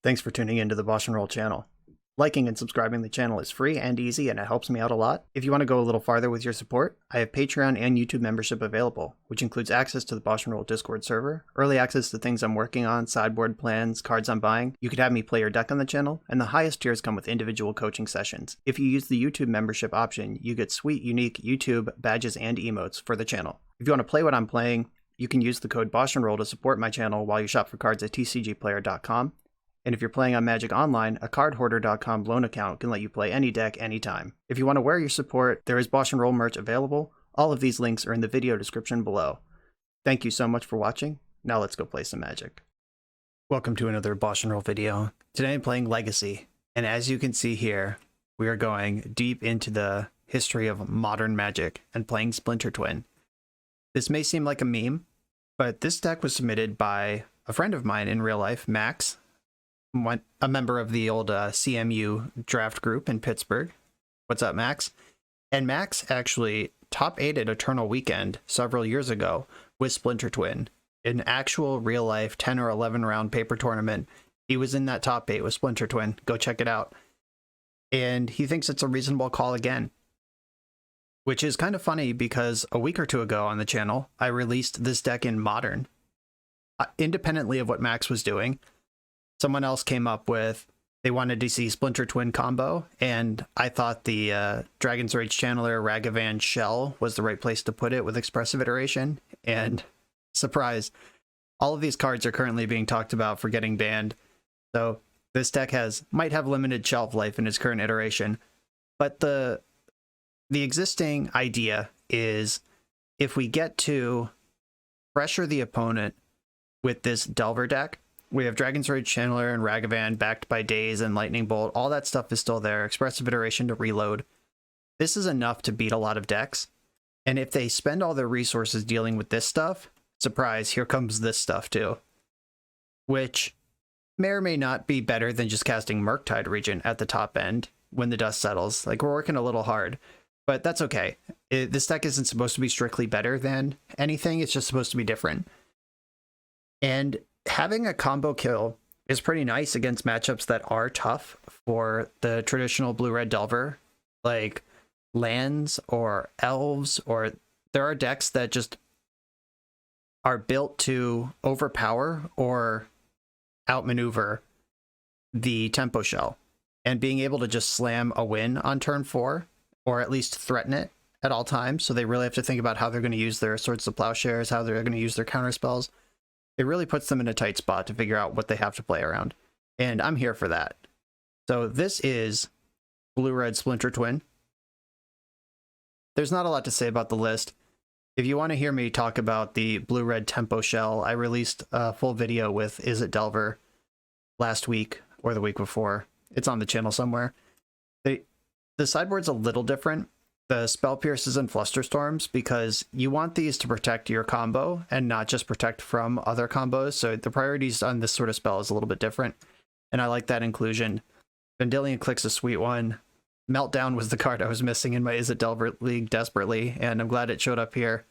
Thanks for tuning into the BoshNRoll channel. Liking and subscribing the channel is free and easy, and it helps me out a lot. If you want to go a little farther with your support, I have Patreon and YouTube membership available, which includes access to the BoshNRoll Discord server, early access to things I'm working on, sideboard plans, cards I'm buying. You could have me play your deck on the channel, and the highest tiers come with individual coaching sessions. If you use the YouTube membership option, you get sweet, unique YouTube badges and emotes for the channel. If you want to play what I'm playing, you can use the code BoshNRoll to support my channel while you shop for cards at tcgplayer.com. And if you're playing on Magic Online, a cardhoarder.com loan account can let you play any deck anytime. If you want to wear your support, there is BoshNRoll merch available. All of these links are in the video description below. Thank you so much for watching. Now let's go play some Magic. Welcome to another BoshNRoll video. Today I'm playing Legacy, and as you can see here, we are going deep into the history of modern Magic and playing Splinter Twin. This may seem like a meme, but this deck was submitted by a friend of mine in real life, Max, a member of the old CMU draft group in Pittsburgh. What's up, Max? And Max actually top 8'd Eternal Weekend several years ago with Splinter Twin. An actual real life 10 or 11 round paper tournament. He was in that top 8 with Splinter Twin. Go check it out. And he thinks it's a reasonable call again. Which is kind of funny because a week or two ago on the channel, I released this deck in Modern. Independently of what Max was doing, someone else came up with, they wanted to see Splinter Twin combo, and I thought the Dragon's Rage Channeler Ragavan Shell was the right place to put it with Expressive Iteration, and surprise, all of these cards are currently being talked about for getting banned, so this deck might have limited shelf life in its current iteration, but the existing idea is if we get to pressure the opponent with this Delver deck, we have Dragon's Rage Channeler and Ragavan backed by Daze and Lightning Bolt. All that stuff is still there. Expressive Iteration to reload. This is enough to beat a lot of decks. And if they spend all their resources dealing with this stuff, surprise, here comes this stuff too. Which may or may not be better than just casting Murktide Regent at the top end when the dust settles. Like, we're working a little hard, but that's okay. This deck isn't supposed to be strictly better than anything. It's just supposed to be different. And having a combo kill is pretty nice against matchups that are tough for the traditional blue-red Delver, like lands or elves, or there are decks that just are built to overpower or outmaneuver the Tempo Shell. And being able to just slam a win on turn 4, or at least threaten it at all times, so they really have to think about how they're going to use their Swords of Plowshares, how they're going to use their counter spells. It really puts them in a tight spot to figure out what they have to play around. And I'm here for that. So this is Blue-Red Splinter Twin. There's not a lot to say about the list. If you want to hear me talk about the Blue-Red Tempo Shell, I released a full video with Izzet Delver last week or the week before. It's on the channel somewhere. The sideboard's a little different. The Spell Pierces and Flusterstorms, because you want these to protect your combo and not just protect from other combos. So the priorities on this sort of spell is a little bit different. And I like that inclusion. Vendilion Click's a sweet one. Meltdown was the card I was missing in my Izzet Delver League desperately, and I'm glad it showed up here.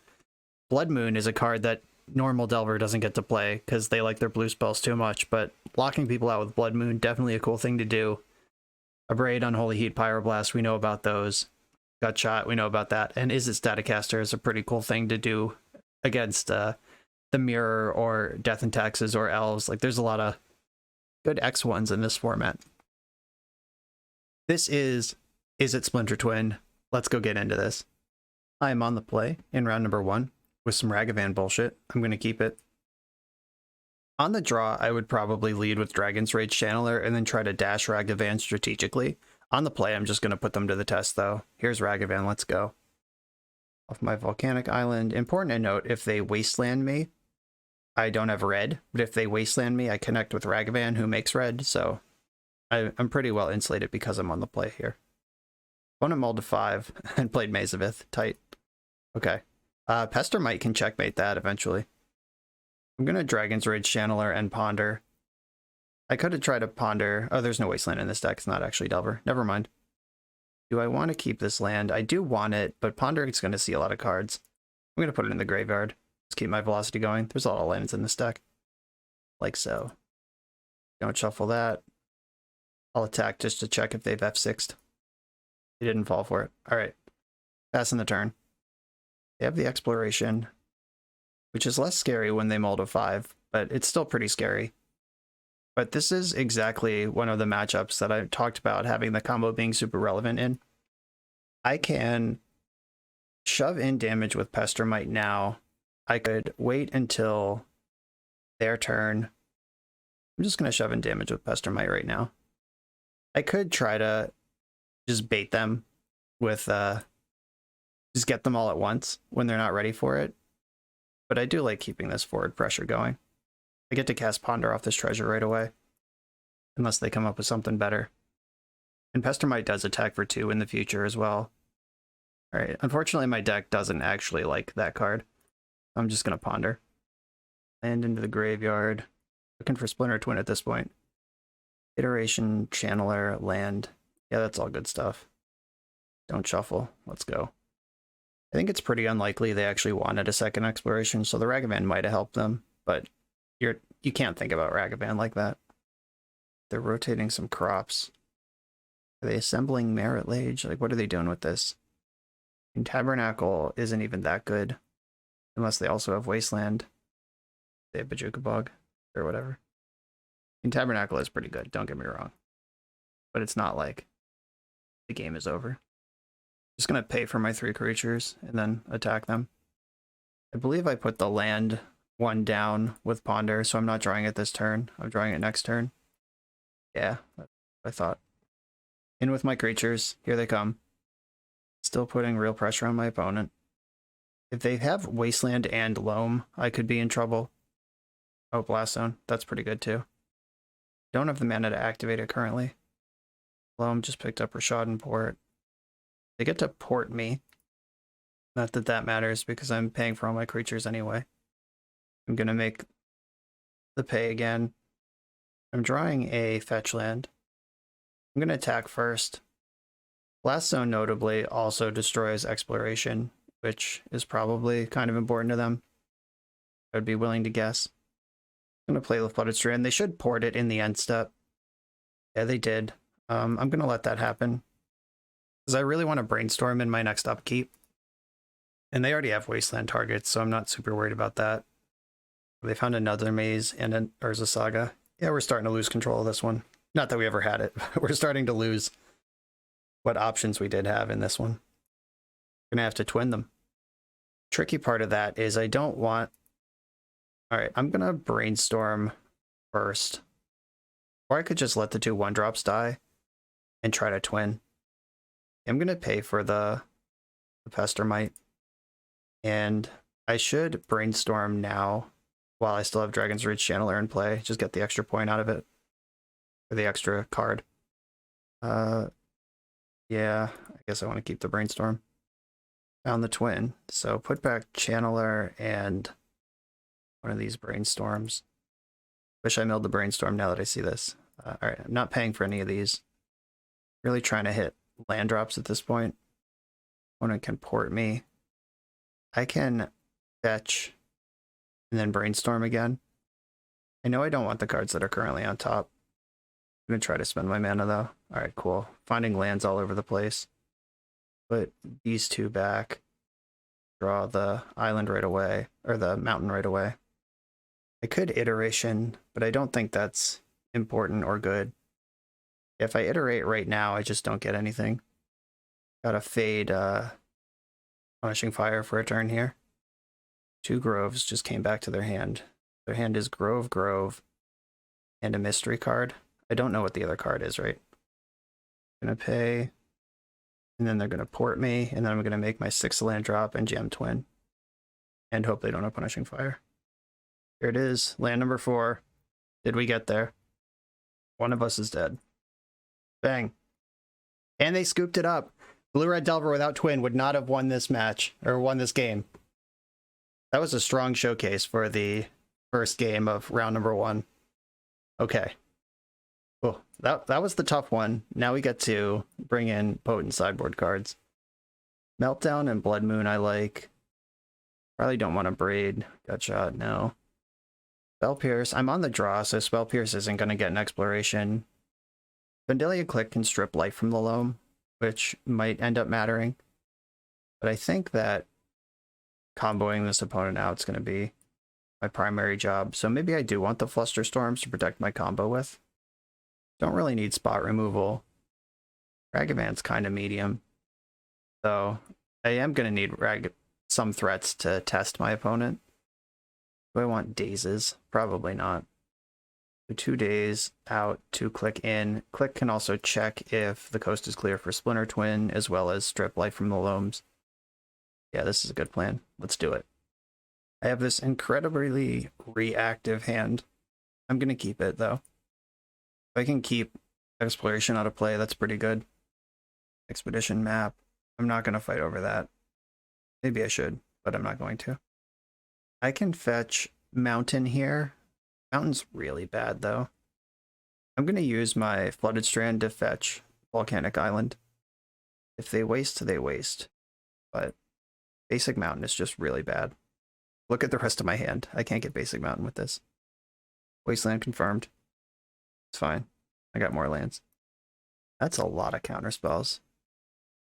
Blood Moon is a card that normal Delver doesn't get to play because they like their blue spells too much, but locking people out with Blood Moon, definitely a cool thing to do. Abrade, Unholy Heat, Pyroblast, we know about those. Gut Shot, we know about that. And Izzet Staticaster is a pretty cool thing to do against the Mirror or Death and Taxes or Elves. Like, there's a lot of good X1s in this format. This is Izzet Splinter Twin. Let's go get into this. I am on the play in round number 1 with some Ragavan bullshit. I'm going to keep it. On the draw, I would probably lead with Dragon's Rage Channeler and then try to dash Ragavan strategically. On the play, I'm just going to put them to the test, though. Here's Ragavan, let's go. Off my Volcanic Island. Important to note, if they Wasteland me, I don't have red. But if they Wasteland me, I connect with Ragavan, who makes red. So I'm pretty well insulated because I'm on the play here. Opponent mulled to 5 and played Maze of Ith. Tight. Okay. Pestermite can checkmate that eventually. I'm going to Dragon's Rage Channeler and Ponder. I could have tried to Ponder. Oh, there's no Wasteland in this deck. It's not actually Delver. Never mind. Do I want to keep this land? I do want it, but Ponder is going to see a lot of cards. I'm going to put it in the graveyard. Let's keep my velocity going. There's a lot of lands in this deck. Like so. Don't shuffle that. I'll attack just to check if they've F6'd. They didn't fall for it. All right. Passing the turn. They have the Exploration, which is less scary when they mull to 5, but it's still pretty scary. But this is exactly one of the matchups that I talked about having the combo being super relevant in. I can shove in damage with Pestermite now. I could wait until their turn. I'm just going to shove in damage with Pestermite right now. I could try to just bait them with, just get them all at once when they're not ready for it. But I do like keeping this forward pressure going. I get to cast Ponder off this treasure right away. Unless they come up with something better. And Pestermite does attack for 2 in the future as well. Alright, unfortunately my deck doesn't actually like that card. I'm just going to Ponder. Land into the graveyard. Looking for Splinter Twin at this point. Iteration, Channeler, land. Yeah, that's all good stuff. Don't shuffle. Let's go. I think it's pretty unlikely they actually wanted a second exploration, so the Ragavan might have helped them, but you can't think about Ragavan like that. They're rotating some crops. Are they assembling Merit Lage? Like, what are they doing with this? And Tabernacle isn't even that good, unless they also have Wasteland. They have Bajuka Bog, or whatever. And Tabernacle is pretty good, don't get me wrong. But it's not like the game is over. Just gonna pay for my 3 creatures and then attack them. I believe I put the land one down with Ponder, so I'm not drawing it this turn. I'm drawing it next turn. Yeah, that's what I thought. In with my creatures. Here they come. Still putting real pressure on my opponent. If they have Wasteland and Loam, I could be in trouble. Oh, Blast Zone. That's pretty good too. Don't have the mana to activate it currently. Loam just picked up Rashad and Port. They get to port me. Not that that matters because I'm paying for all my creatures anyway. I'm going to make the pay again. I'm drawing a fetch land. I'm going to attack first. Blast Zone notably also destroys Exploration, which is probably kind of important to them. I would be willing to guess. I'm going to play the Flooded Strand. They should port it in the end step. Yeah, they did. I'm going to let that happen. Because I really want to brainstorm in my next upkeep. And they already have Wasteland targets, so I'm not super worried about that. They found another maze and an Urza Saga. Yeah, we're starting to lose control of this one. Not that we ever had it. We're starting to lose what options we did have in this one. We're going to have to twin them. Tricky part of that is I don't want... Alright, I'm going to brainstorm first. Or I could just let the 2 1-drops die and try to twin. I'm going to pay for the Pestermite. And I should brainstorm now while I still have Dragon's Rage Channeler in play. Just get the extra point out of it. Or the extra card. Yeah, I guess I want to keep the brainstorm. Found the twin. So put back Channeler and one of these brainstorms. Wish I milled the brainstorm now that I see this. Alright, I'm not paying for any of these. Really trying to hit land drops at this point. Opponent can port me. I can fetch and then brainstorm again. I know I don't want the cards that are currently on top. I'm going to try to spend my mana though. Alright, cool. Finding lands all over the place. Put these 2 back. Draw the island right away, or the mountain right away. I could iteration, but I don't think that's important or good. If I iterate right now, I just don't get anything. Gotta fade Punishing Fire for a turn here. 2 Groves just came back to their hand. Their hand is Grove, Grove, and a mystery card. I don't know what the other card is, right? I'm gonna pay, and then they're gonna port me, and then I'm gonna make my 6 land drop and gem twin. And hope they don't have Punishing Fire. Here it is, land number 4. Did we get there? One of us is dead. Bang. And they scooped it up. Blue-Red Delver without twin would not have won this match, or won this game. That was a strong showcase for the first game of round number 1. Okay. Oh, that was the tough one. Now we get to bring in potent sideboard cards. Meltdown and Blood Moon I like. Probably don't want to braid. Gutshot, no. Spell Pierce. I'm on the draw, so Spell Pierce isn't going to get an exploration. Vandalia Click can strip life from the loam, which might end up mattering. But I think that comboing this opponent out is going to be my primary job. So maybe I do want the Flusterstorms to protect my combo with. Don't really need spot removal. Ragavan's kind of medium. So I am going to need some threats to test my opponent. Do I want dazes? Probably not. 2 days out, 2 click in. Click can also check if the coast is clear for Splinter Twin, as well as strip life from the loams. Yeah, this is a good plan. Let's do it. I have this incredibly reactive hand. I'm going to keep it, though. If I can keep Exploration out of play, that's pretty good. Expedition map. I'm not going to fight over that. Maybe I should, but I'm not going to. I can fetch Mountain here. Mountain's really bad, though. I'm going to use my Flooded Strand to fetch Volcanic Island. If they waste, they waste. But Basic Mountain is just really bad. Look at the rest of my hand. I can't get Basic Mountain with this. Wasteland confirmed. It's fine. I got more lands. That's a lot of counter spells,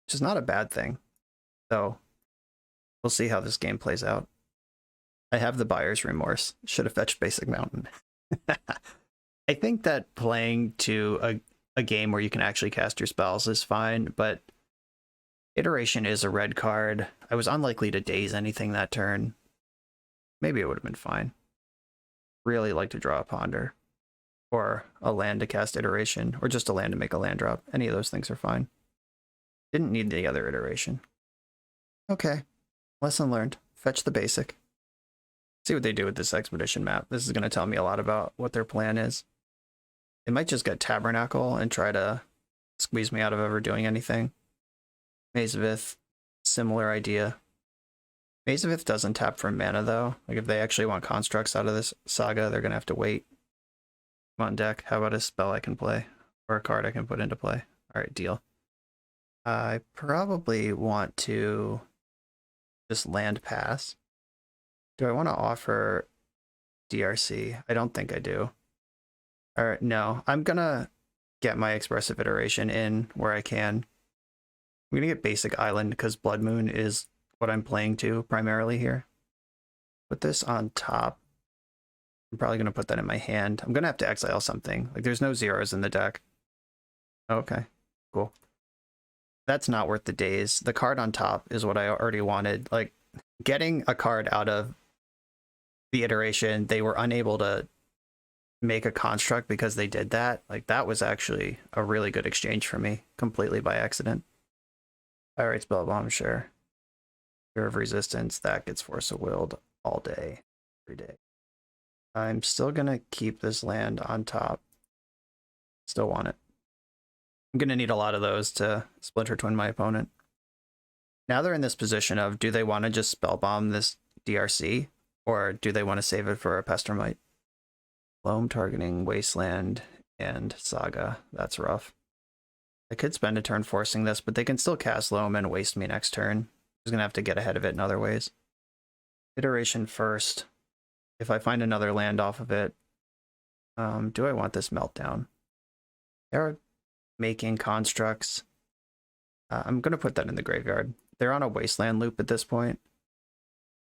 which is not a bad thing. So we'll see how this game plays out. I have the buyer's remorse. Should have fetched Basic Mountain. I think that playing to a game where you can actually cast your spells is fine, but Iteration is a red card. I was unlikely to daze anything that turn. Maybe it would have been fine. Really like to draw a Ponder. Or a land to cast Iteration, or just a land to make a land drop. Any of those things are fine. Didn't need the other Iteration. Okay. Lesson learned. Fetch the basic. See what they do with this expedition map. This is going to tell me a lot about what their plan is. They might just get Tabernacle and try to squeeze me out of ever doing anything. Maze of Ith, similar idea. Maze of Ith doesn't tap for mana, though. Like, if they actually want constructs out of this saga, they're going to have to wait. Come on, deck. How about a spell I can play? Or a card I can put into play? Alright, deal. I probably want to just land pass. Do I want to offer DRC? I don't think I do. Alright, no. I'm gonna get my Expressive Iteration in where I can. I'm gonna get Basic Island because Blood Moon is what I'm playing to primarily here. Put this on top. I'm probably gonna put that in my hand. I'm gonna have to exile something. Like, there's no zeros in the deck. Okay, cool. That's not worth the days. The card on top is what I already wanted. Like, getting a card out of the iteration, they were unable to make a construct because they did that. Like, that was actually a really good exchange for me, completely by accident. Alright, Spell Bomb, sure. Fear of Resistance, that gets Force of Willed all day, every day. I'm still gonna keep this land on top. Still want it. I'm gonna need a lot of those to Splinter Twin my opponent. Now they're in this position of, do they want to just spell bomb this DRC, or do they want to save it for a Pestermite? Loam targeting Wasteland and Saga. That's rough. I could spend a turn forcing this, but they can still cast Loam and waste me next turn. I'm just gonna have to get ahead of it in other ways. Iteration first. If I find another land off of it, do I want this Meltdown? They're making constructs. I'm going to put that in the graveyard. They're on a Wasteland loop at this point.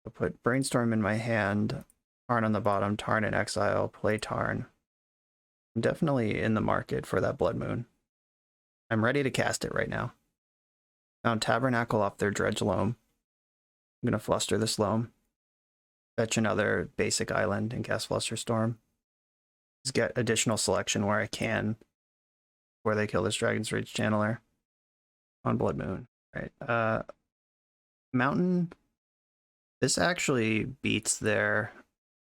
I'll put Brainstorm in my hand, Tarn on the bottom, Tarn in exile, play Tarn. I'm definitely in the market for that Blood Moon. I'm ready to cast it right now. Found Tabernacle off their Dredge Loam. I'm going to fluster this Loam. Fetch another Basic Island and cast Flusterstorm. Just get additional selection where I can, where they kill this Dragon's Rage Channeler on Blood Moon. Right. Mountain. This actually beats their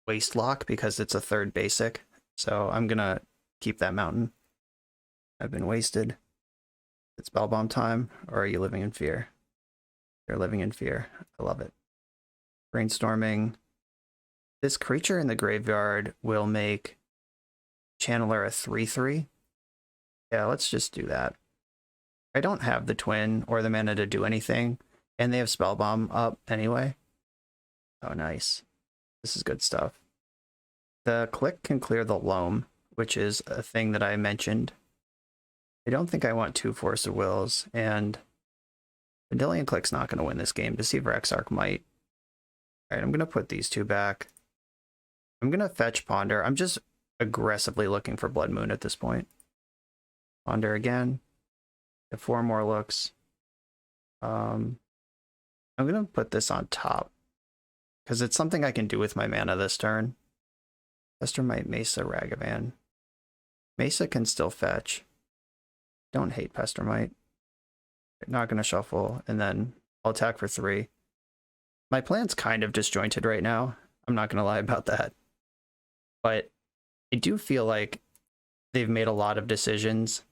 Waste Lock because it's a third basic. So I'm gonna keep that Mountain. I've been wasted. It's Spellbomb time, or are you living in fear? You're living in fear. I love it. Brainstorming. This creature in the graveyard will make Channeler a 3/3. Yeah, let's just do that. I don't have the twin or the mana to do anything, and they have Spellbomb up anyway. Oh, nice. This is good stuff. The click can clear the loam, which is a thing that I mentioned. I don't think I want 2 Force of Wills, and Vendilion Click's not going to win this game. Deceiver Exarch might. Alright, I'm going to put these 2 back. I'm going to fetch Ponder. I'm just aggressively looking for Blood Moon at this point. Ponder again. Get 4 more looks. I'm going to put this on top, because it's something I can do with my mana this turn. Pestermite, Mesa, Ragavan. Mesa can still fetch. Don't hate Pestermite. Not going to shuffle, and then I'll attack for 3. My plan's kind of disjointed right now. I'm not going to lie about that. But I do feel like they've made a lot of decisions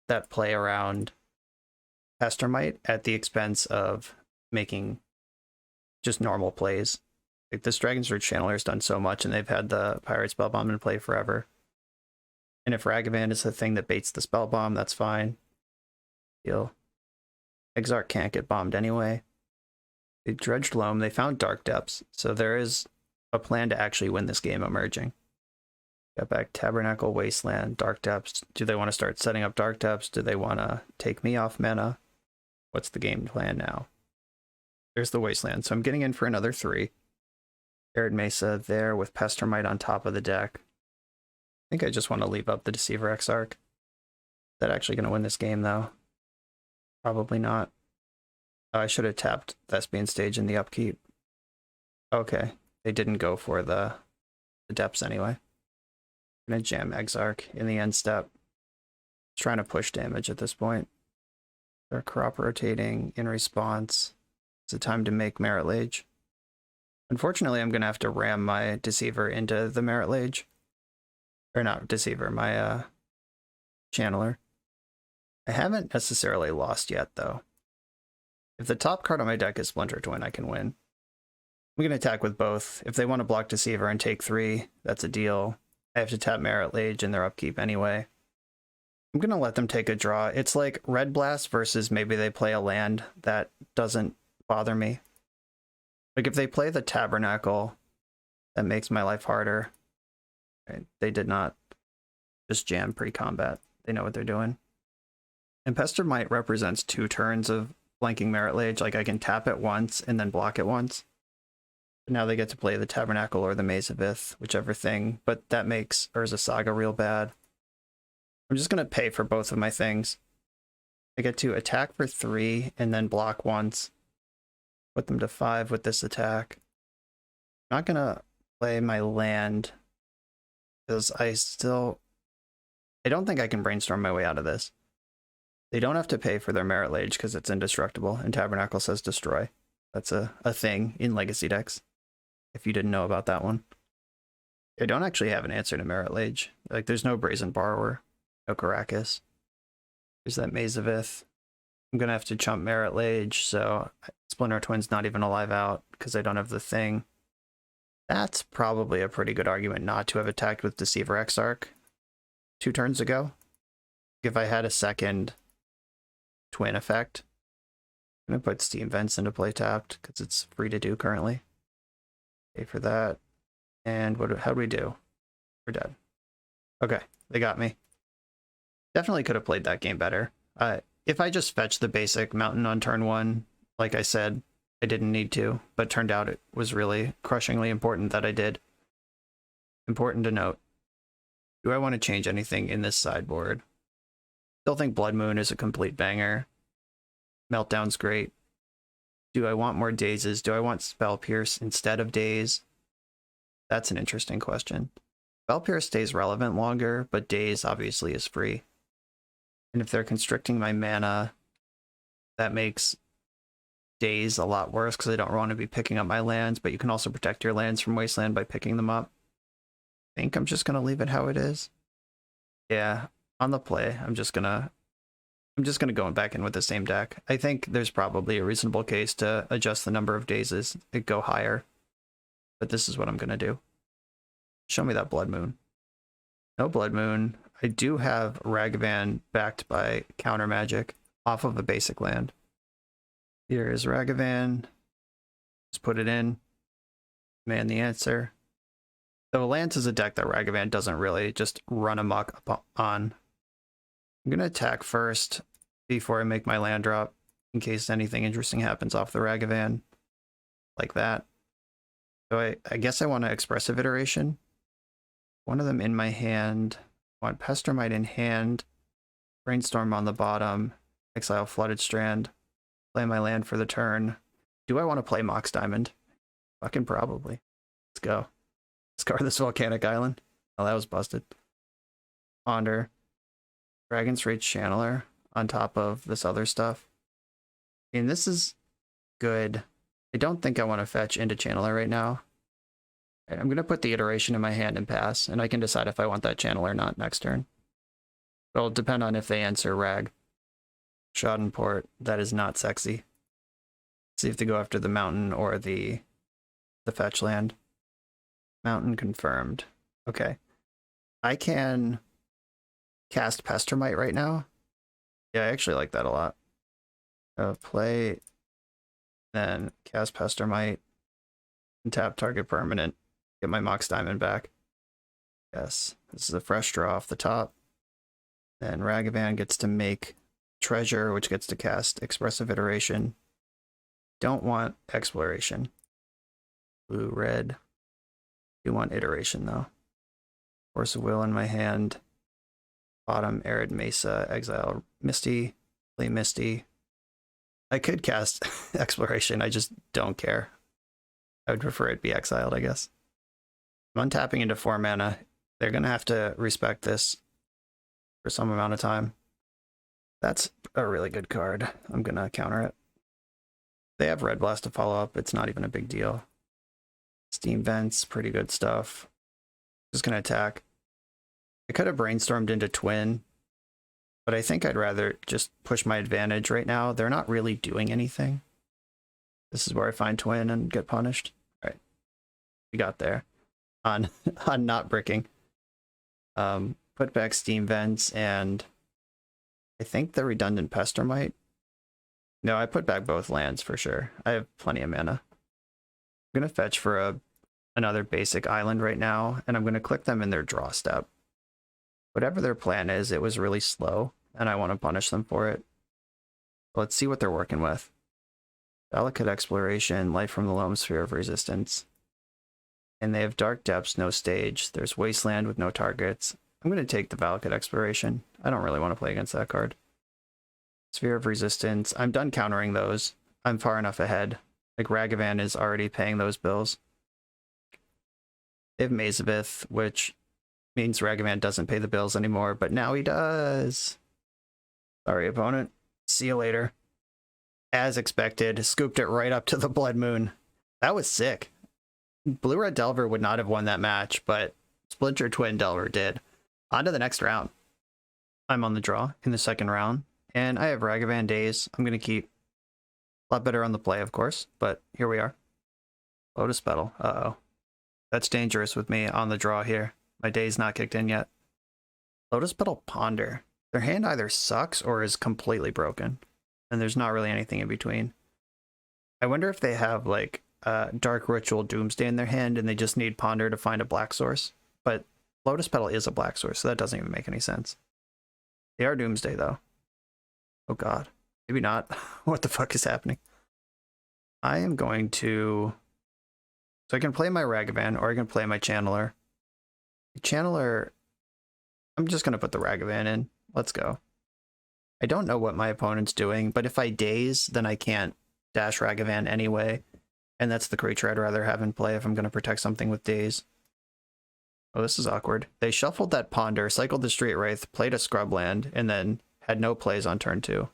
that play around Pestermite at the expense of making just normal plays. Like this Dragon's Root Channeler's done so much, and they've had the Pirate Spellbomb in play forever. And if Ragavan is the thing that baits the Spellbomb, that's fine. Deal. Exarch can't get bombed anyway. They dredged Loam. They found Dark Depths, so there is a plan to actually win this game emerging. Got back Tabernacle, Wasteland, Dark Depths. Do they want to start setting up Dark Depths? Do they want to take me off mana? What's the game plan now? There's the Wasteland, so I'm getting in for another 3. Arid Mesa there with Pestermite on top of the deck. I think I just want to leave up the Deceiver Exarch. Is that actually going to win this game, though? Probably not. Oh, I should have tapped Thespian Stage in the upkeep. Okay, they didn't go for the depths anyway. I'm going to jam Exarch in the end step. Trying to push damage at this point. They're crop rotating in response. It's a time to make Merit Lage. Unfortunately, I'm going to have to ram my Deceiver into the Merit Lage. Or not Deceiver, my Channeler. I haven't necessarily lost yet, though. If the top card on my deck is Splinter Twin, I can win. I'm going to attack with both. If they want to block Deceiver and take 3, that's a deal. I have to tap Merit Lage in their upkeep anyway. I'm going to let them take a draw. It's like Red Blast versus maybe they play a land that doesn't bother me. Like if they play the Tabernacle, that makes my life harder. Right? They did not just jam pre-combat. They know what they're doing. And Pestermite represents 2 turns of flanking Merit Lage. Like I can tap it once and then block it once. But now they get to play the Tabernacle or the Maze of Ith, whichever thing. But that makes Urza Saga real bad. I'm just going to pay for both of my things. I get to attack for 3 and then block once. Put them to 5 with this attack. I'm not going to play my land because I don't think I can brainstorm my way out of this. They don't have to pay for their Merit Lage because it's indestructible, and Tabernacle says destroy. That's a thing in Legacy decks, if you didn't know about that one. I don't actually have an answer to Merit Lage. Like, there's no Brazen Borrower, no Caracas. There's that Maze of Ith. I'm going to have to chump Merit Lage, so Splinter Twin's not even a live out because I don't have the thing. That's probably a pretty good argument not to have attacked with Deceiver Exarch 2 turns ago. If I had a second Twin effect, I'm going to put Steam Vents into play tapped because it's free to do currently. Pay for that. And how do we do? We're dead. Okay, they got me. Definitely could have played that game better. If I just fetched the basic mountain on turn 1, like I said, I didn't need to, but turned out it was really crushingly important that I did. Important to note. Do I want to change anything in this sideboard? Still think Blood Moon is a complete banger. Meltdown's great. Do I want more Dazes? Do I want Spell Pierce instead of Daze? That's an interesting question. Spell Pierce stays relevant longer, but Daze obviously is free. And if they're constricting my mana, that makes Daze a lot worse because I don't want to be picking up my lands, but you can also protect your lands from Wasteland by picking them up. I think I'm just going to leave it how it is. Yeah, on the play, I'm just gonna go back in with the same deck. I think there's probably a reasonable case to adjust the number of Dazes and go higher. But this is what I'm gonna do. Show me that Blood Moon. No Blood Moon. I do have Ragavan backed by counter magic off of a basic land. Here is Ragavan. Just put it in. Man the answer. So Lance is a deck that Ragavan doesn't really just run amok on. I'm going to attack first before I make my land drop, in case anything interesting happens off the Ragavan, like that. So I guess I want to Expressive Iteration. One of them in my hand. I want Pestermite in hand. Brainstorm on the bottom. Exile Flooded Strand. Play my land for the turn. Do I want to play Mox Diamond? Fucking probably. Let's go. Discard this Volcanic Island. Oh, that was busted. Ponder. Dragon's Rage Channeler on top of this other stuff. And this is good. I don't think I want to fetch into Channeler right now. I'm going to put the iteration in my hand and pass, and I can decide if I want that channel or not next turn. It'll depend on if they answer Rag. Schadenport, that is not sexy. See if they go after the mountain or the fetch land. Mountain confirmed. Okay. I can cast Pestermite right now. Yeah, I actually like that a lot. Play, then cast Pestermite, and tap target permanent. Get my Mox Diamond back. Yes, this is a fresh draw off the top. Then Ragavan gets to make Treasure, which gets to cast Expressive Iteration. Don't want Exploration. Blue, red. Do want Iteration, though. Force of Will in my hand. Bottom, Arid Mesa, exile Misty, play Misty. I could cast Exploration, I just don't care. I would prefer it be exiled, I guess. I'm untapping into 4 mana. They're going to have to respect this for some amount of time. That's a really good card. I'm going to counter it. They have Red Blast to follow up. It's not even a big deal. Steam Vents, pretty good stuff. Just going to attack. I could have brainstormed into Twin, but I think I'd rather just push my advantage right now. They're not really doing anything. This is where I find Twin and get punished. All right. We got there. On not bricking. Put back Steam Vents and I think the redundant Pestermite. No, I put back both lands for sure. I have plenty of mana. I'm going to fetch for another basic island right now, and I'm going to click them in their draw step. Whatever their plan is, it was really slow, and I want to punish them for it. Let's see what they're working with. Delicate Exploration, Light from the Loam, Sphere of Resistance. And they have Dark Depths, no stage. There's Wasteland with no targets. I'm going to take the Delicate Exploration. I don't really want to play against that card. Sphere of Resistance. I'm done countering those. I'm far enough ahead. Like, Ragavan is already paying those bills. They have Mazabeth, which means Ragavan doesn't pay the bills anymore, but now he does. Sorry, opponent. See you later. As expected, scooped it right up to the Blood Moon. That was sick. Blue-Red Delver would not have won that match, but Splinter Twin Delver did. On to the next round. I'm on the draw in the second round, and I have Ragavan Days. I'm going to keep a lot better on the play, of course, but here we are. Lotus Petal. Uh-oh. That's dangerous with me on the draw here. My day's not kicked in yet. Lotus Petal Ponder. Their hand either sucks or is completely broken, and there's not really anything in between. I wonder if they have, like, Dark Ritual Doomsday in their hand and they just need Ponder to find a black source. But Lotus Petal is a black source, so that doesn't even make any sense. They are Doomsday, though. Oh god. Maybe not. What the fuck is happening? I am going to... So I can play my Ragavan, or I can play my Channeler. The Channeler... I'm just going to put the Ragavan in. Let's go. I don't know what my opponent's doing, but if I daze, then I can't dash Ragavan anyway. And that's the creature I'd rather have in play if I'm going to protect something with daze. Oh, this is awkward. They shuffled that Ponder, cycled the Street Wraith, played a Scrubland, and then had no plays on turn 2.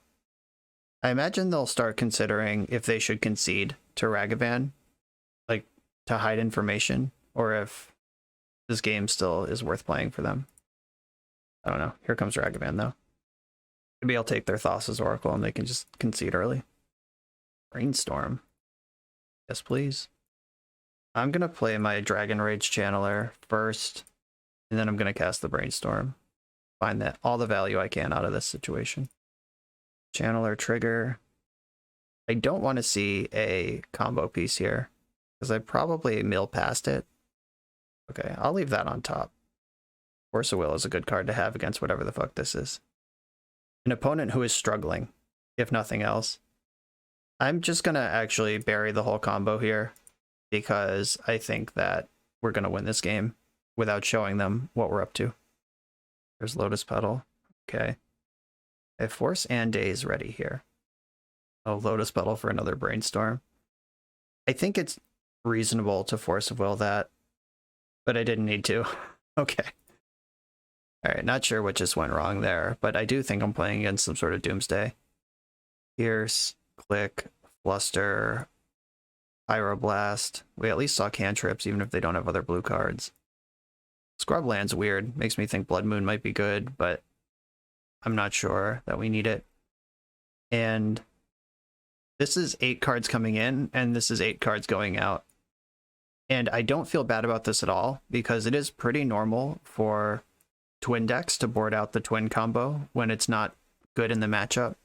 I imagine they'll start considering if they should concede to Ragavan, like, to hide information, or if this game still is worth playing for them. I don't know. Here comes Ragavan, though. Maybe I'll take their Thassa's Oracle and they can just concede early. Brainstorm. Yes, please. I'm going to play my Dragon Rage Channeler first, and then I'm going to cast the Brainstorm. Find that all the value I can out of this situation. Channeler trigger. I don't want to see a combo piece here, because I probably mill past it. Okay, I'll leave that on top. Force of Will is a good card to have against whatever the fuck this is. An opponent who is struggling, if nothing else. I'm just gonna actually bury the whole combo here because I think that we're gonna win this game without showing them what we're up to. There's Lotus Petal. Okay. I have Force and Daze ready here. Oh, Lotus Petal for another Brainstorm. I think it's reasonable to Force of Will that, but I didn't need to. Okay. Alright, not sure what just went wrong there, but I do think I'm playing against some sort of Doomsday. Pierce, Click, Fluster, Pyroblast. We at least saw cantrips, even if they don't have other blue cards. Scrubland's weird. Makes me think Blood Moon might be good, but I'm not sure that we need it. And this is 8 cards coming in, and this is 8 cards going out. And I don't feel bad about this at all, because it is pretty normal for twin decks to board out the twin combo when it's not good in the matchup.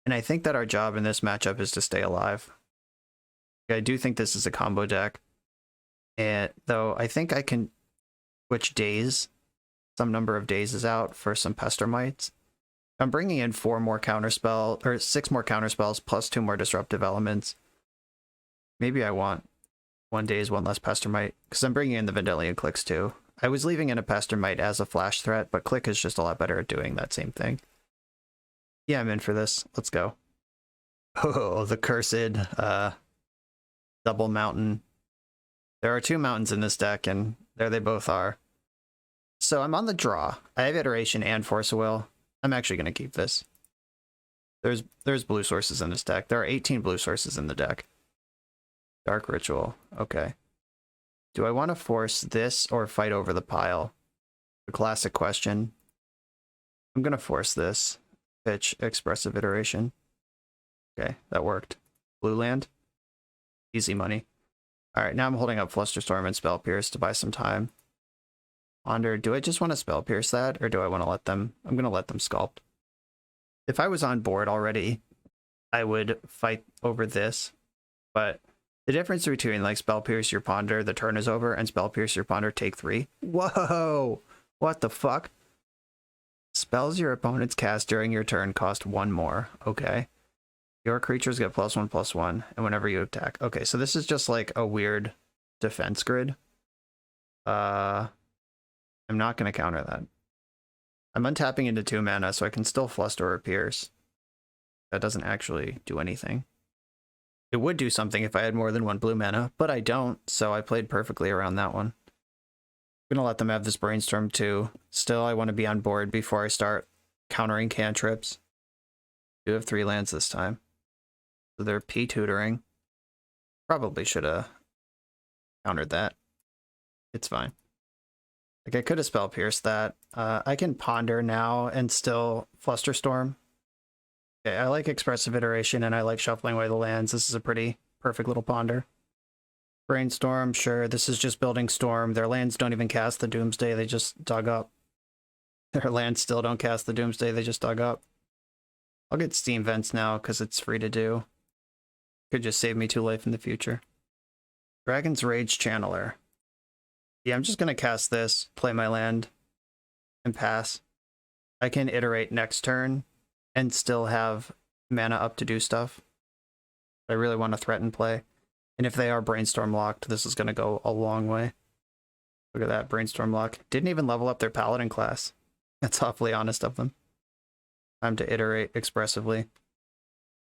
And I think that our job in this matchup is to stay alive. I do think this is a combo deck. And though I think I can switch days, some number of days is out for some Pestermites. I'm bringing in 4 more counterspell, or 6 more counterspells plus 2 more disruptive elements. Maybe I want 1 days, 1 less Pestermite, because I'm bringing in the Vendilion Clicks too. I was leaving in a Pestermite as a flash threat, but Click is just a lot better at doing that same thing. Yeah, I'm in for this. Let's go. Oh, the cursed double mountain. There are 2 mountains in this deck, and there they both are. So I'm on the draw. I have Iteration and Force of Will. I'm actually going to keep this. There's blue sources in this deck. There are 18 blue sources in the deck. Dark Ritual. Okay. Do I want to force this or fight over the pile? The classic question. I'm going to force this. Pitch Expressive Iteration. Okay, that worked. Blue land. Easy money. Alright, now I'm holding up Flusterstorm and Spell Pierce to buy some time. Ponder, do I just want to Spell Pierce that, or do I want to let them... I'm going to let them sculpt. If I was on board already, I would fight over this, but the difference between like Spell Pierce your Ponder, the turn is over, and Spell Pierce your Ponder, take 3. Whoa! What the fuck? Spells your opponents cast during your turn cost 1 more. Okay. Your creatures get +1/+1, and whenever you attack. Okay, so this is just like a weird defense grid. I'm not going to counter that. I'm untapping into 2 mana, so I can still Fluster or Pierce. That doesn't actually do anything. It would do something if I had more than 1 blue mana, but I don't, so I played perfectly around that one. I'm going to let them have this Brainstorm too. Still, I want to be on board before I start countering cantrips. I do have 3 lands this time. So they're P-tutoring. Probably should have countered that. It's fine. Like, I could have Spell Pierced that. I can Ponder now and still Flusterstorm. Okay, I like Expressive Iteration and I like shuffling away the lands. This is a pretty perfect little Ponder. Brainstorm, sure, this is just building Storm. Their lands don't even cast the Doomsday, they just dug up. Their lands still don't cast the Doomsday, they just dug up. I'll get Steam Vents now, because it's free to do. Could just save me 2 life in the future. Dragon's Rage Channeler. Yeah, I'm just going to cast this, play my land, and pass. I can iterate next turn, and still have mana up to do stuff. I really want to threaten play. And if they are Brainstorm locked, this is going to go a long way. Look at that, Brainstorm lock. Didn't even level up their Paladin class. That's awfully honest of them. Time to iterate expressively.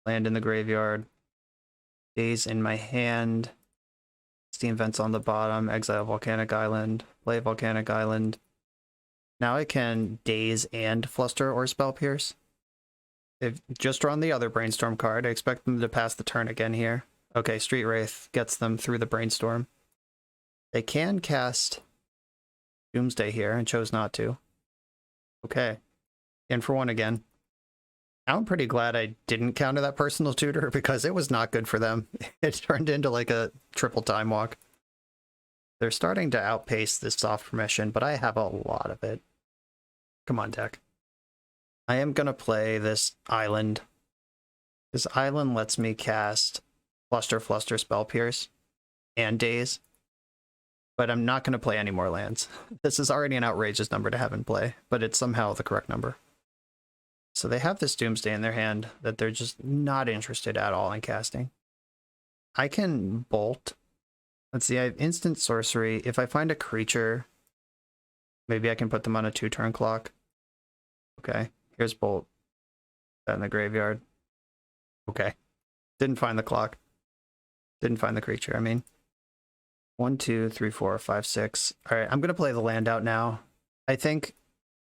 Land in the graveyard. Daze in my hand. Steam Vents on the bottom. Exile Volcanic Island. Play Volcanic Island. Now I can Daze and Fluster or Spell Pierce. They've just drawn the other Brainstorm card. I expect them to pass the turn again here. Okay, Street Wraith gets them through the Brainstorm. They can cast Doomsday here and chose not to. Okay. In for 1 again. Now I'm pretty glad I didn't counter that Personal Tutor because it was not good for them. It turned into like a triple Time Walk. They're starting to outpace this soft permission, but I have a lot of it. Come on, deck. I am going to play this Island. This Island lets me cast Fluster, Spell Pierce, and Daze. but I'm not going to play any more lands. This is already an outrageous number to have in play, but it's somehow the correct number. So they have this Doomsday in their hand that they're just not interested at all in casting. I can bolt. Let's see, I have instant sorcery. If I find a creature, maybe I can put them on a 2-turn clock. Okay, here's bolt. That in the graveyard. Okay. Didn't find the clock. Didn't find the creature, I mean. 1, 2, 3, 4, 5, 6. Alright, I'm gonna play the land out now. I think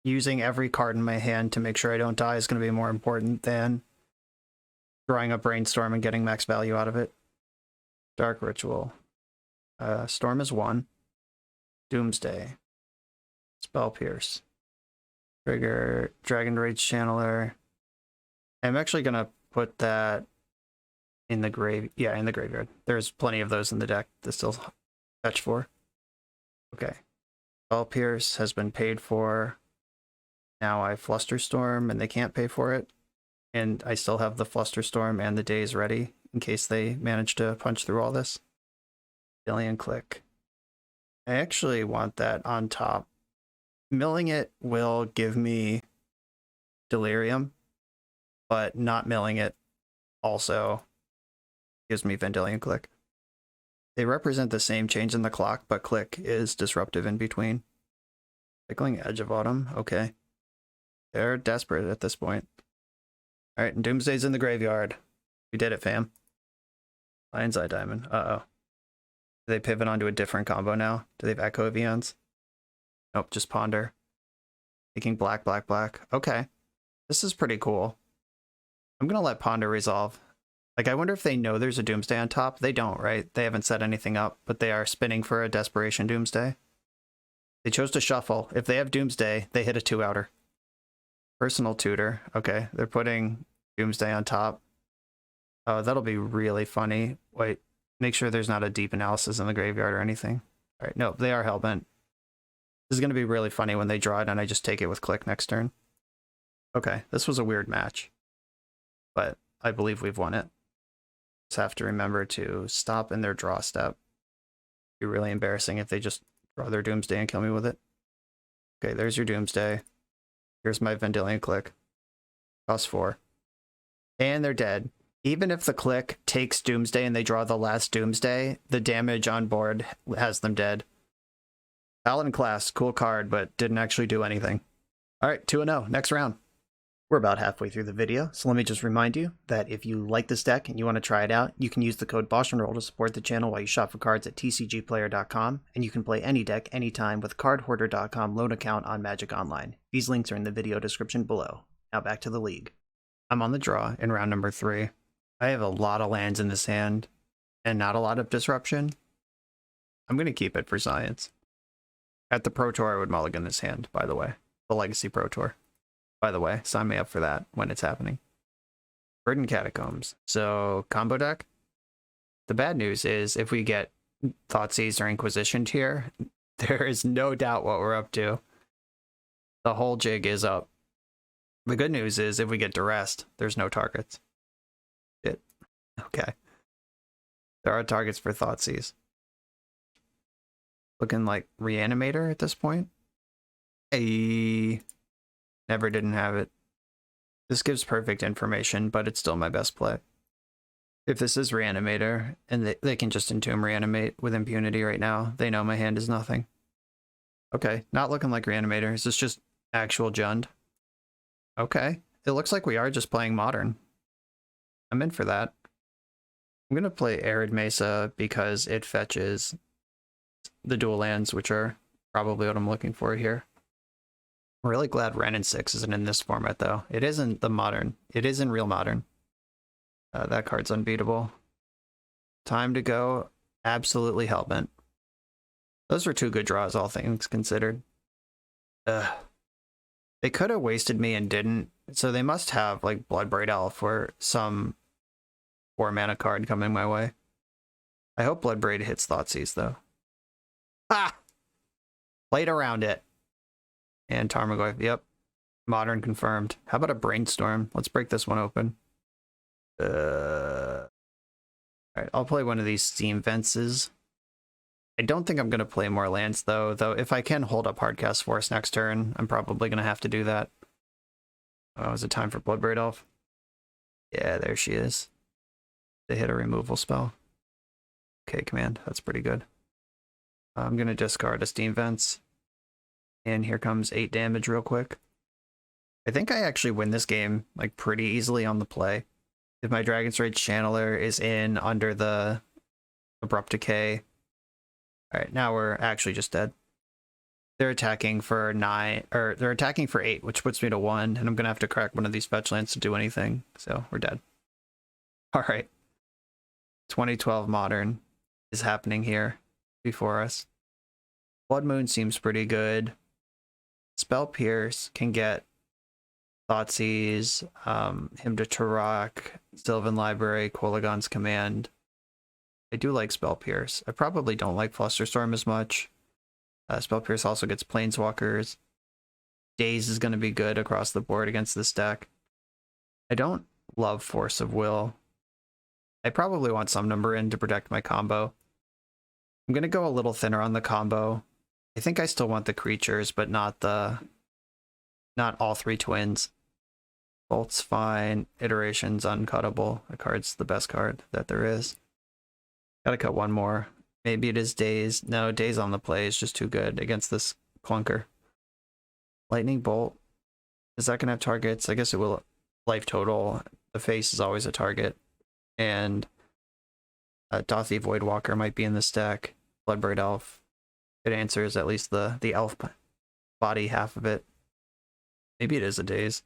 using every card in my hand to make sure I don't die is gonna be more important than drawing up Brainstorm and getting max value out of it. Dark Ritual. Storm is 1. Doomsday. Spell Pierce. Trigger. Dragon Rage Channeler. I'm actually gonna put that in the in the graveyard. There's plenty of those in the deck to still fetch for. Okay. Spell Pierce has been paid for. Now I Flusterstorm and they can't pay for it. And I still have the Flusterstorm and the Daze ready in case they manage to punch through all this. Billion Click. I actually want that on top. Milling it will give me Delirium, but not milling it also gives me Vendilion Click. They represent the same change in the clock, but Click is disruptive in between. Tickling Edge of Autumn, okay. They're desperate at this point. Alright, and Doomsday's in the graveyard. We did it, fam. Lion's Eye Diamond, uh-oh. Do they pivot onto a different combo now? Do they have Echo of Eons? Nope, just Ponder. Making black, black, black. Okay. This is pretty cool. I'm gonna let Ponder resolve. Like, I wonder if they know there's a Doomsday on top. They don't, right? They haven't set anything up, but they are spinning for a Desperation Doomsday. They chose to shuffle. If they have Doomsday, they hit a 2-outer. Personal Tutor. Okay, they're putting Doomsday on top. Oh, that'll be really funny. Wait, make sure there's not a deep analysis in the graveyard or anything. All right, no, they are Hellbent. This is going to be really funny when they draw it and I just take it with Click next turn. Okay, this was a weird match, but I believe we've won it. Just have to remember to stop in their draw step. It'd be really embarrassing if they just draw their Doomsday and kill me with it. Okay, there's your Doomsday. Here's my Vendilion Click. Cost 4. And they're dead. Even if the Click takes Doomsday and they draw the last Doomsday, the damage on board has them dead. Paladin class, cool card, but didn't actually do anything. Alright, 2-0, next round. We're about halfway through the video, so let me just remind you that if you like this deck and you want to try it out, you can use the code BoshNRoll to support the channel while you shop for cards at tcgplayer.com, and you can play any deck anytime with cardhoarder.com loan account on Magic Online. These links are in the video description below. Now back to the league. I'm on the draw in round number 3. I have a lot of lands in this hand, and not a lot of disruption. I'm going to keep it for science. At the Pro Tour, I would mulligan this hand, by the way. The Legacy Pro Tour. By the way, sign me up for that when it's happening. Verdant Catacombs. So, combo deck. The bad news is, if we get Thoughtseize or Inquisitioned here, there is no doubt what we're up to. The whole jig is up. The good news is, if we get Duressed, there's no targets. Shit. Okay. There are targets for Thoughtseize. Looking like Reanimator at this point. Hey. Never didn't have it. This gives perfect information, but it's still my best play. If this is Reanimator, and they can just Entomb Reanimate with impunity right now, they know my hand is nothing. Okay, not looking like Reanimator. Is this just actual Jund? Okay, it looks like we are just playing Modern. I'm in for that. I'm going to play Arid Mesa because it fetches the dual lands, which are probably what I'm looking for here. I'm really glad Wrenn and 6 isn't in this format, though. It isn't the Modern. It is in real Modern. That card's unbeatable. Time to go. Absolutely Hellbent. Those were 2 good draws, all things considered. They could have wasted me and didn't, so they must have, like, Bloodbraid Elf or some 4-mana card coming my way. I hope Bloodbraid hits Thoughtseize, though. Ah! Played around it. And Tarmogoyf, yep. Modern confirmed. How about a Brainstorm? Let's break this one open. Alright, I'll play one of these Steam Fences. I don't think I'm going to play more lands, though if I can hold up Hardcast Force next turn, I'm probably going to have to do that. Oh, is it time for Bloodbraid Elf? Yeah, there she is. They hit a removal spell. Okay, command. That's pretty good. I'm going to discard a Steam Vents. And here comes 8 damage real quick. I think I actually win this game like pretty easily on the play. If my Dragon's Rage Channeler is in under the Abrupt Decay. Alright, now we're actually just dead. They're attacking for 9, or they're attacking for 8, which puts me to 1, and I'm gonna have to crack one of these fetch lands to do anything, so we're dead. Alright. 2012 Modern is happening here before us. Blood Moon seems pretty good. Spell Pierce can get Thoughtseize, Hymn to Turok, Sylvan Library, Quoligon's Command. I do like Spell Pierce. I probably don't like Flusterstorm as much. Spell Pierce also gets Planeswalkers. Daze is going to be good across the board against this deck. I don't love Force of Will. I probably want some number in to protect my combo. I'm going to go a little thinner on the combo. I think I still want the creatures, but not all 3 twins. Bolt's fine. Iteration's uncuttable. The card's the best card that there is. Gotta cut one more. Maybe it is Daze. No, Daze on the play is just too good against this clunker. Lightning Bolt. Is that gonna have targets? I guess it will. Life total. The face is always a target. And Dothy Voidwalker might be in this deck. Bloodbraid Elf. It answers at least the elf body half of it. Maybe it is a Daze.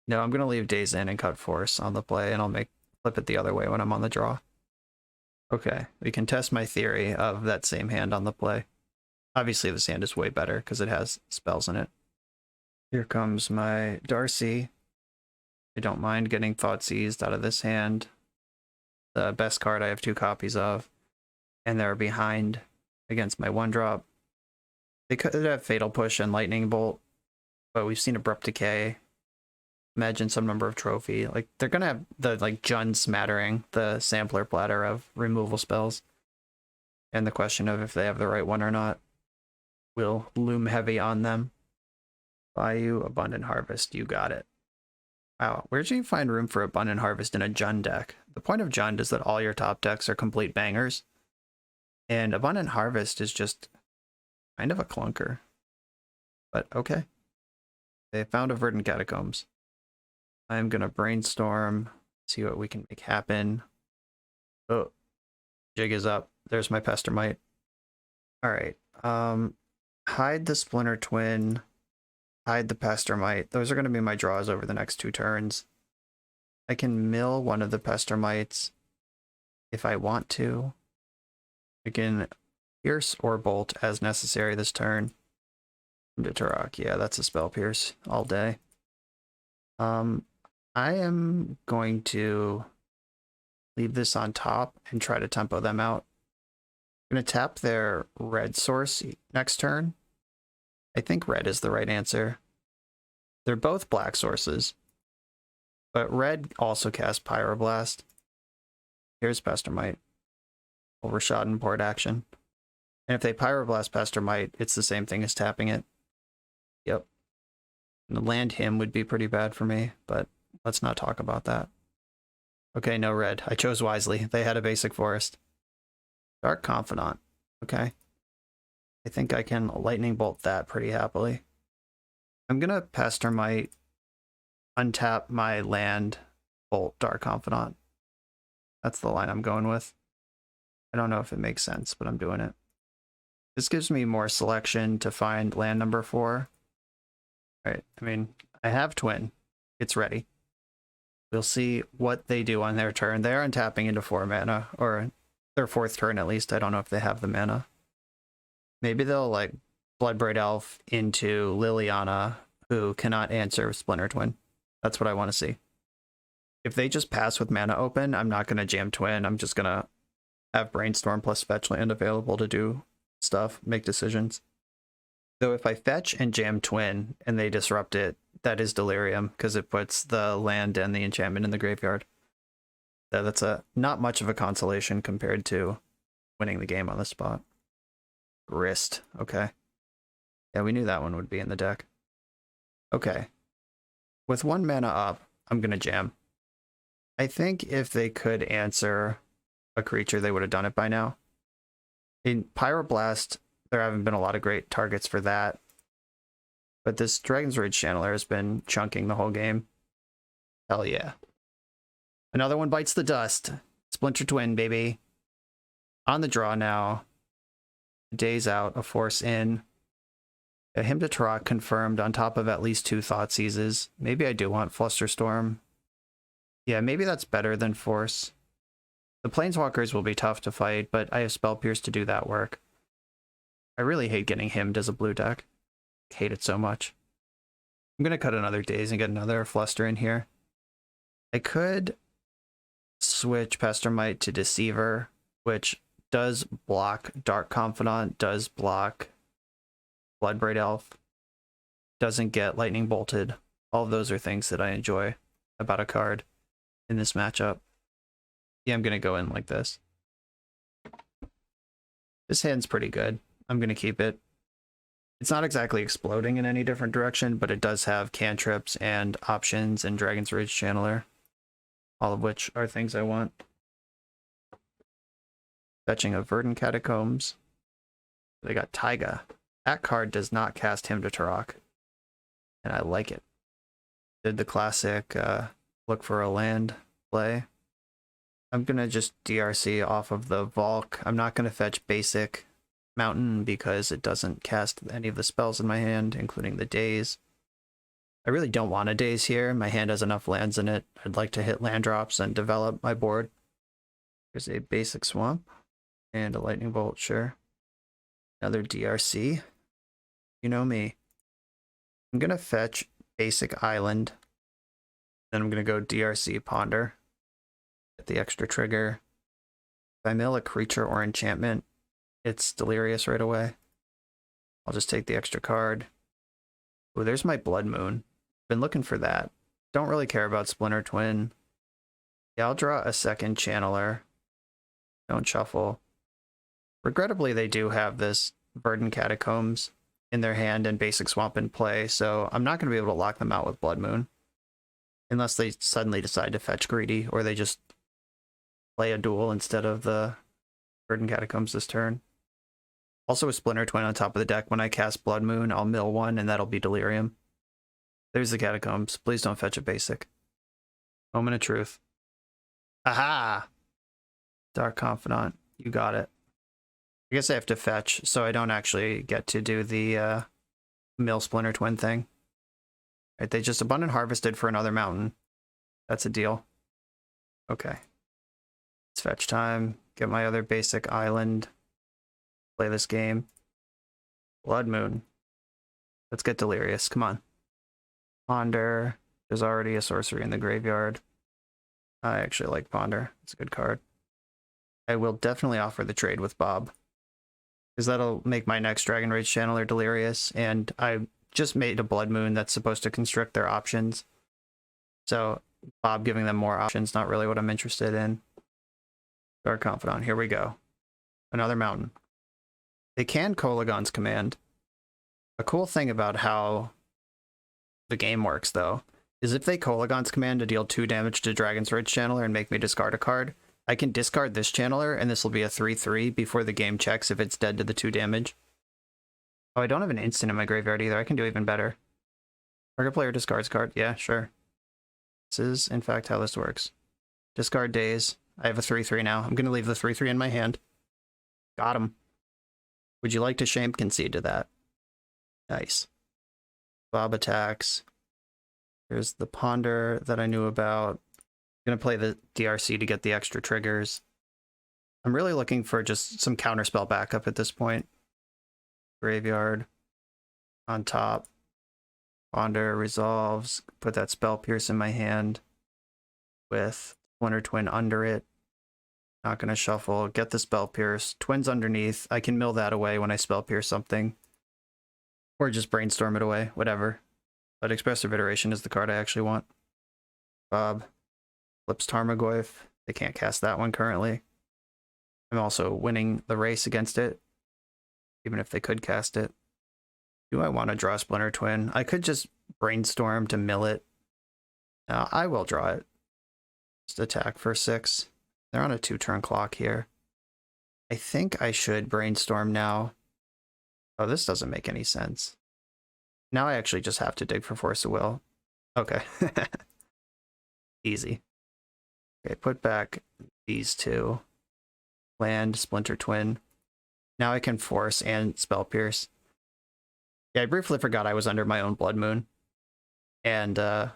No, I'm gonna leave Daze in and cut Force on the play, and I'll flip it the other way when I'm on the draw. Okay, we can test my theory of that same hand on the play. Obviously, this hand is way better because it has spells in it. Here comes my Darcy. I don't mind getting Thoughtseized out of this hand. The best card I have 2 copies of. And they're behind against my 1-drop. They could have Fatal Push and Lightning Bolt, but we've seen Abrupt Decay. Imagine some number of trophy. Like, they're gonna have the Jund Smattering, the sampler platter of removal spells. And the question of if they have the right one or not will loom heavy on them. Bayou, Abundant Harvest, you got it. Wow, where'd you find room for Abundant Harvest in a Jund deck? The point of Jund is that all your top decks are complete bangers. And Abundant Harvest is just kind of a clunker. But okay. They found a Verdant Catacombs. I'm gonna brainstorm, see what we can make happen. Oh, jig is up. There's my Pestermite. Alright. Hide the Splinter Twin. Hide the Pestermite. Those are gonna be my draws over the next 2 turns. I can mill one of the Pestermites if I want to. I can Pierce or Bolt as necessary this turn. Into Turok. Yeah, that's a Spell Pierce all day. I am going to leave this on top and try to tempo them out. I'm going to tap their red source next turn. I think red is the right answer. They're both black sources, but red also casts Pyroblast. Here's Pestermite. Overshot and port action. And if they Pyroblast Pestermite, it's the same thing as tapping it. Yep. And land him would be pretty bad for me, but let's not talk about that. Okay, no red. I chose wisely. They had a basic forest. Dark Confidant. Okay. I think I can Lightning Bolt that pretty happily. I'm gonna Pestermite, untap my land, bolt Dark Confidant. That's the line I'm going with. I don't know if it makes sense, but I'm doing it. This gives me more selection to find land number 4. Right, I mean, I have Twin. It's ready. We'll see what they do on their turn. They're untapping into 4 mana, or their 4th turn at least. I don't know if they have the mana. Maybe they'll like Bloodbraid Elf into Liliana, who cannot answer Splinter Twin. That's what I want to see. If they just pass with mana open, I'm not going to jam Twin. I'm just going to have Brainstorm plus fetch land available to do stuff, make decisions. Though if I fetch and jam Twin and they disrupt it, that is Delirium, because it puts the land and the enchantment in the graveyard. So that's not much of a consolation compared to winning the game on the spot. Wrist. Okay. Yeah, we knew that one would be in the deck. Okay. With 1 mana up, I'm going to jam. I think if they could answer a creature, they would have done it by now. In Pyroblast, there haven't been a lot of great targets for that. But this Dragon's Rage Channeler has been chunking the whole game. Hell yeah. Another one bites the dust. Splinter Twin, baby. On the draw now. Days out, a force in. A Hymn to Tarok confirmed on top of at least 2 Thoughtseizes. Maybe I do want Flusterstorm. Yeah, maybe that's better than Force. The Planeswalkers will be tough to fight, but I have Spell Pierce to do that work. I really hate getting himmed as a blue deck. I hate it so much. I'm going to cut another Daze and get another Fluster in here. I could switch Pestermite to Deceiver, which does block Dark Confidant, does block Bloodbraid Elf, doesn't get Lightning Bolted. All of those are things that I enjoy about a card in this matchup. Yeah, I'm going to go in like this. This hand's pretty good. I'm going to keep it. It's not exactly exploding in any different direction, but it does have cantrips and options and Dragon's Rage Channeler, all of which are things I want. Fetching of Verdant Catacombs. They got Taiga. That card does not cast Hymn to Tarok, and I like it. Did the classic look for a land play. I'm going to just DRC off of the Valk. I'm not going to fetch basic Mountain because it doesn't cast any of the spells in my hand, including the Daze. I really don't want a Daze here. My hand has enough lands in it. I'd like to hit land drops and develop my board. There's a basic Swamp and a Lightning Bolt, sure. Another DRC. You know me. I'm going to fetch basic Island. Then I'm going to go DRC Ponder. Get the extra trigger. If I mill a creature or enchantment, it's Delirious right away. I'll just take the extra card. Oh, there's my Blood Moon. Been looking for that. Don't really care about Splinter Twin. Yeah, I'll draw a second Channeler. Don't shuffle. Regrettably, they do have this Verdant Catacombs in their hand and basic Swamp in play, so I'm not going to be able to lock them out with Blood Moon. Unless they suddenly decide to fetch Greedy, or they just play a duel instead of the Verdant Catacombs this turn. Also a Splinter Twin on top of the deck. When I cast Blood Moon, I'll mill one, and that'll be Delirium. There's the Catacombs. Please don't fetch a basic. Moment of Truth. Aha! Dark Confidant. You got it. I guess I have to fetch, so I don't actually get to do the mill Splinter Twin thing. Right, they just Abundant Harvested for another mountain. That's a deal. Okay. It's fetch time. Get my other basic island. Play this game. Blood Moon. Let's get Delirious. Come on. Ponder. There's already a sorcery in the graveyard. I actually like Ponder. It's a good card. I will definitely offer the trade with Bob, because that'll make my next Dragon Rage Channeler Delirious, and I just made a Blood Moon that's supposed to constrict their options. So Bob giving them more options, not really what I'm interested in. Dark Confidant, here we go. Another mountain. They can Kolaghan's Command. A cool thing about how the game works, though, is if they Kolaghan's Command to deal 2 damage to Dragon's Rage Channeler and make me discard a card, I can discard this Channeler, and this will be a 3/3 before the game checks if it's dead to the 2 damage. Oh, I don't have an instant in my graveyard either. I can do even better. Target player discards card. Yeah, sure. This is, in fact, how this works. Discard Daze. I have a 3/3 now. I'm going to leave the 3/3 in my hand. Got him. Would you like to shame concede to that? Nice. Bob attacks. Here's the Ponder that I knew about. I'm going to play the DRC to get the extra triggers. I'm really looking for just some counterspell backup at this point. Graveyard. On top. Ponder resolves. Put that Spell Pierce in my hand. With Splinter Twin under it. Not going to shuffle. Get the Spell Pierce. Twins underneath. I can mill that away when I Spell Pierce something. Or just brainstorm it away. Whatever. But Expressive Iteration is the card I actually want. Bob. Flips Tarmogoyf. They can't cast that one currently. I'm also winning the race against it. even if they could cast it. Do I want to draw Splinter Twin? I could just brainstorm to mill it. No, I will draw it. Just attack for 6. They're on a 2-turn clock here. I think I should brainstorm now. Oh, this doesn't make any sense. Now I actually just have to dig for Force of Will. Okay. Easy. Okay, put back these two. Land, Splinter Twin. Now I can Force and Spell Pierce. Yeah, I briefly forgot I was under my own Blood Moon. And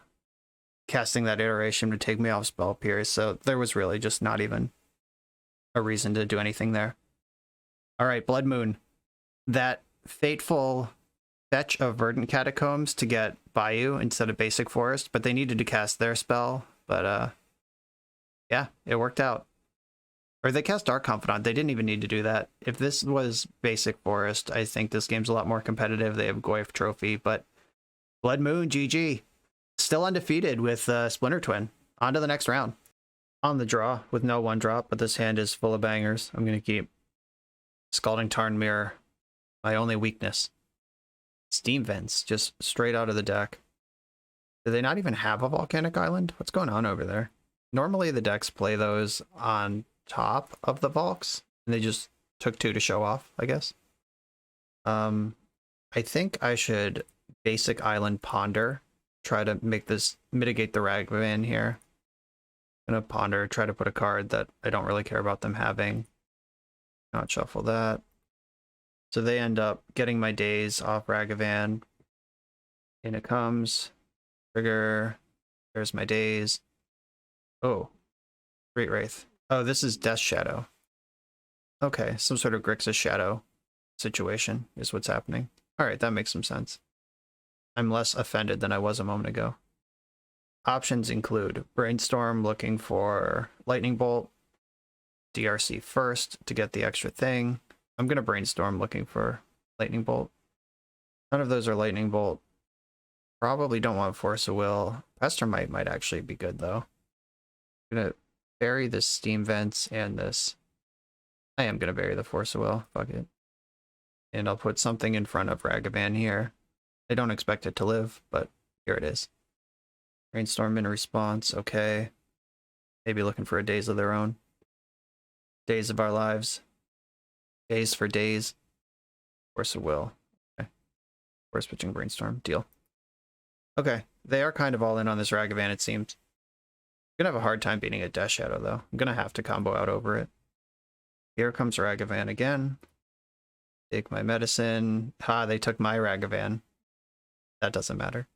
casting that iteration would take me off Spell Pierce, so there was really just not even a reason to do anything there. Alright, Blood Moon. That fateful fetch of Verdant Catacombs to get Bayou instead of Basic Forest, but they needed to cast their spell, but yeah, it worked out. Or they cast Dark Confidant, they didn't even need to do that. If this was Basic Forest, I think this game's a lot more competitive. They have Goyf Trophy, but Blood Moon, GG. Still undefeated with Splinter Twin. On to the next round. On the draw with no 1-drop, but this hand is full of bangers. I'm going to keep Scalding Tarn Mirror, my only weakness. Steam Vents, just straight out of the deck. Do they not even have a Volcanic Island? What's going on over there? Normally the decks play those on top of the Volks, and they just took 2 to show off, I guess. I think I should Basic Island Ponder, try to mitigate the Ragavan here. I'm gonna Ponder, try to put a card that I don't really care about them having. Not shuffle that. So they end up getting my days off Ragavan. In it comes. Trigger. There's my days. Oh. Great Wraith. Oh, this is Death Shadow. Okay, some sort of Grixis Shadow situation is what's happening. Alright, that makes some sense. I'm less offended than I was a moment ago. Options include Brainstorm looking for Lightning Bolt, DRC first to get the extra thing. I'm going to Brainstorm looking for Lightning Bolt. None of those are Lightning Bolt. Probably don't want Force of Will. Pestermite might actually be good though. I'm going to bury this Steam Vents and this. I am going to bury the Force of Will. Fuck it. And I'll put something in front of Ragavan here. I don't expect it to live, but here it is. Brainstorm in response, okay. Maybe looking for a Days of their own. Days of our lives. Days for days. Force of Will. Okay. Force pitching Brainstorm. Deal. Okay. They are kind of all in on this Ragavan, it seems. I'm gonna have a hard time beating a Death Shadow, though. I'm gonna have to combo out over it. Here comes Ragavan again. Take my medicine. Ha, they took my Ragavan. That doesn't matter.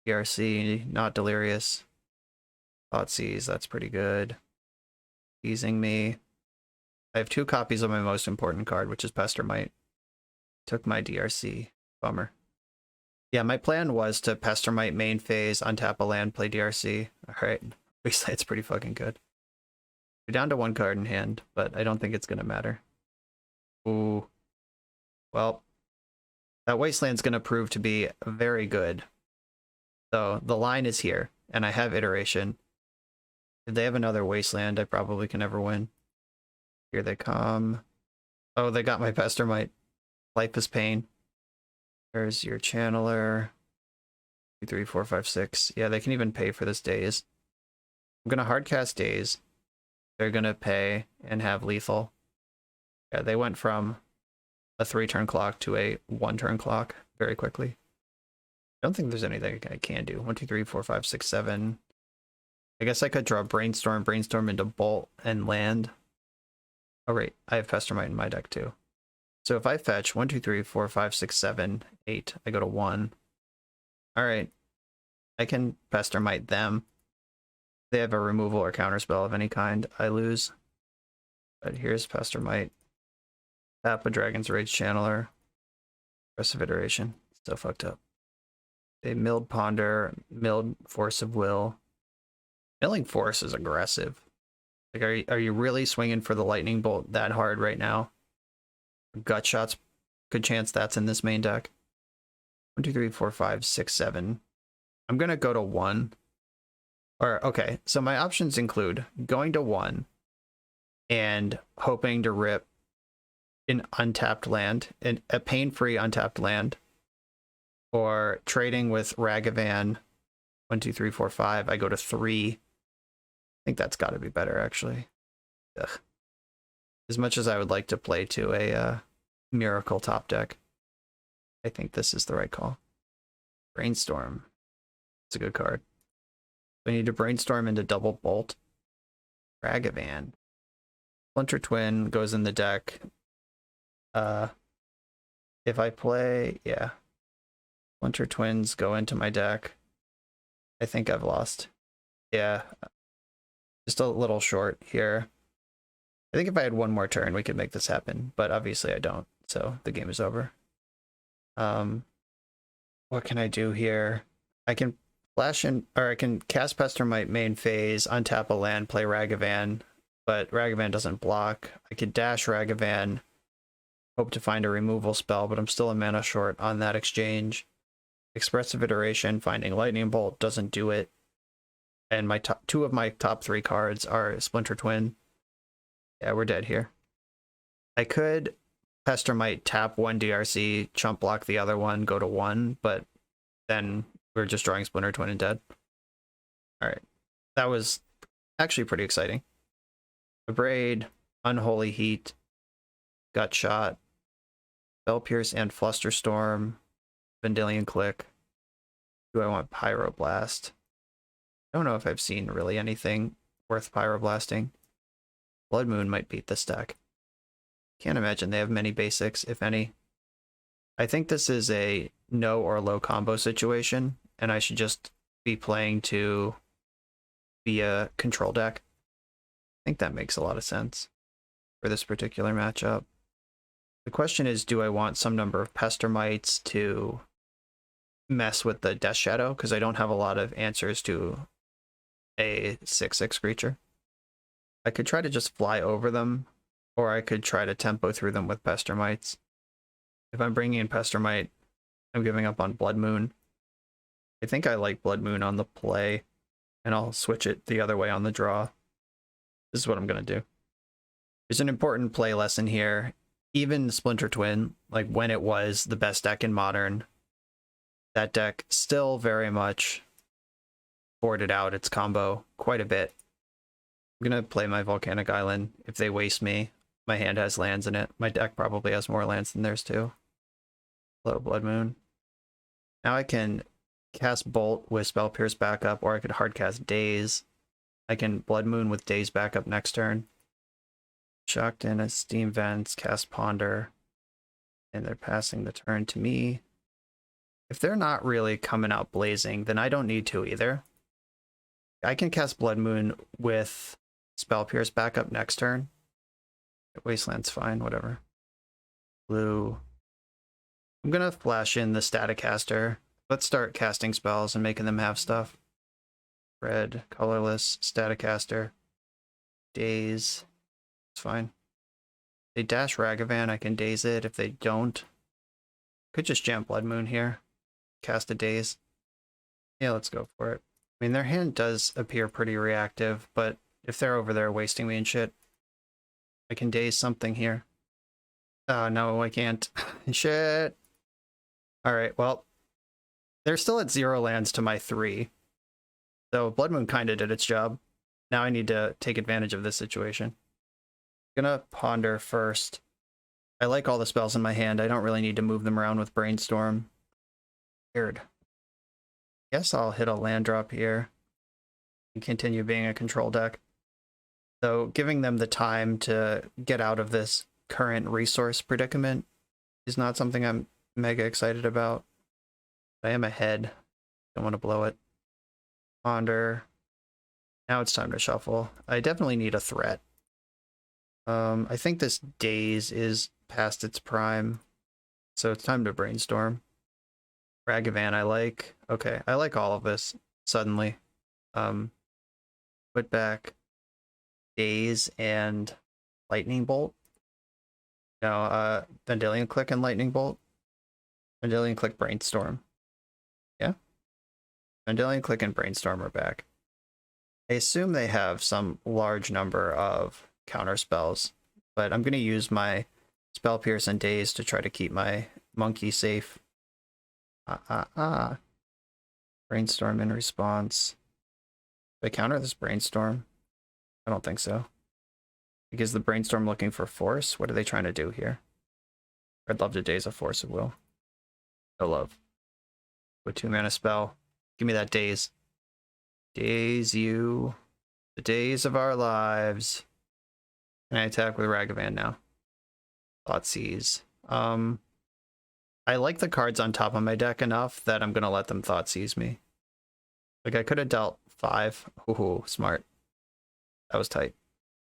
DRC, not Delirious. Thoughtseize, that's pretty good. Teasing me. I have 2 copies of my most important card, which is Pestermite. Took my DRC. Bummer. Yeah, my plan was to Pestermite main phase, untap a land, play DRC. Alright. Wasteland's pretty fucking good. We're down to 1 card in hand, but I don't think it's gonna matter. Ooh. Well, that Wasteland's gonna prove to be very good. So the line is here, and I have iteration. If they have another Wasteland, I probably can never win. Here they come. Oh, they got my Pestermite. Life is Pain. There's your Channeler. 2, 3, 4, 5, 6. Yeah, they can even pay for this Days. I'm gonna hardcast Days. They're gonna pay and have lethal. Yeah, they went from a 3-turn clock to a 1-turn clock very quickly. I don't think there's anything I can do. 1, 2, 3, 4, 5, 6, 7. I guess I could draw Brainstorm into Bolt and land. Oh, right. I have Pestermite in my deck too. So if I fetch 1, 2, 3, 4, 5, 6, 7, 8, I go to 1. Alright. I can Pestermite them. If they have a removal or counterspell of any kind, I lose. But here's Pestermite. Tap a Dragon's Rage Channeler. Rest of iteration. Still fucked up. They milled Ponder, milled Force of Will. Milling Force is aggressive. Like, are you really swinging for the Lightning Bolt that hard right now? Gut Shots, good chance that's in this main deck. 1, 2, 3, 4, 5, 6, 7. I'm gonna go to 1. Or, okay, so my options include going to 1 and hoping to rip an untapped land, a pain-free untapped land, or trading with Ragavan 1, 2, 3, 4, 5. I go to 3. I think that's got to be better, actually. Ugh. As much as I would like to play to a Miracle top deck, I think this is the right call. Brainstorm. It's a good card. We need to brainstorm into double bolt. Ragavan. Splinter Twin goes in the deck. If I play, yeah. Splinter Twins go into my deck. I think I've lost. Yeah. Just a little short here. I think if I had one more turn, we could make this happen, but obviously I don't, so the game is over. What can I do here? I can flash in, or I can cast Pestermite main phase, untap a land, play Ragavan, but Ragavan doesn't block. I could dash Ragavan, hope to find a removal spell, but I'm still a mana short on that exchange. Expressive Iteration, finding Lightning Bolt doesn't do it. And my two of my top 3 cards are Splinter Twin. Yeah, we're dead here. I could Pestermite tap 1 DRC, chump block the other one, go to 1, but then we're just drawing Splinter Twin and dead. Alright. That was actually pretty exciting. Abrade, Unholy Heat, Gut Shot, Spell Pierce and Flusterstorm, Vendilion Click. Do I want Pyroblast? I don't know if I've seen really anything worth Pyroblasting. Blood Moon might beat this deck. Can't imagine they have many basics, if any. I think this is a no or low combo situation, and I should just be playing to be a control deck. I think that makes a lot of sense for this particular matchup. The question is, do I want some number of Pestermites to mess with the Death Shadow? Because I don't have a lot of answers to a 6/6 creature. I could try to just fly over them, or I could try to tempo through them with Pestermites. If I'm bringing in Pestermite, I'm giving up on Blood Moon. I think I like Blood Moon on the play, and I'll switch it the other way on the draw. This is what I'm going to do. There's an important play lesson here. Even Splinter Twin, like when it was the best deck in Modern, that deck still very much boarded out its combo quite a bit. I'm going to play my Volcanic Island. If they waste me, my hand has lands in it. My deck probably has more lands than theirs too. Hello, Blood Moon. Now I can cast Bolt with Spell Pierce backup, or I could hardcast Daze. I can Blood Moon with Daze backup next turn. Shocked in a Steam Vents, cast Ponder, and they're passing the turn to me. If they're not really coming out blazing, then I don't need to either. I can cast Blood Moon with Spell Pierce backup next turn. Wasteland's fine, whatever. Blue. I'm gonna flash in the Staticaster. Let's start casting spells and making them have stuff. Red, colorless, Staticaster. Daze. It's fine. They dash Ragavan, I can daze it. If they don't, could just jam Blood Moon here. Cast a Daze. Yeah, let's go for it. I mean, their hand does appear pretty reactive, but if they're over there wasting me and shit, I can daze something here. Oh, no, I can't. Shit. Alright, well, they're still at 0 lands to my 3. So Blood Moon kind of did its job. Now I need to take advantage of this situation. Gonna Ponder first. I like all the spells in my hand. I don't really need to move them around with Brainstorm. Weird. Guess I'll hit a land drop here and continue being a control deck. So giving them the time to get out of this current resource predicament is not something I'm mega excited about. I am ahead. Don't want to blow it. Ponder. Now it's time to shuffle. I definitely need a threat. I think this Daze is past its prime, so it's time to Brainstorm. Ragavan I like. Okay, I like all of this suddenly. Put back Daze and Lightning Bolt. No, Vendilion Click and Lightning Bolt. Vendilion Click, Brainstorm. Yeah? Vendilion Click and Brainstorm are back. I assume they have some large number of counter spells, but I'm going to use my Spell Pierce and Daze to try to keep my monkey safe. Brainstorm in response. Do I counter this Brainstorm? I don't think so. Because the Brainstorm looking for force? What are they trying to do here? I'd love to Daze a Force of Will. No love. With 2-mana spell. Give me that Daze. Daze you. The days of our lives. Can I attack with Ragavan now? Thoughtseize. I like the cards on top of my deck enough that I'm gonna let them Thoughtseize me. Like, I could have dealt 5. Ooh, smart. That was tight.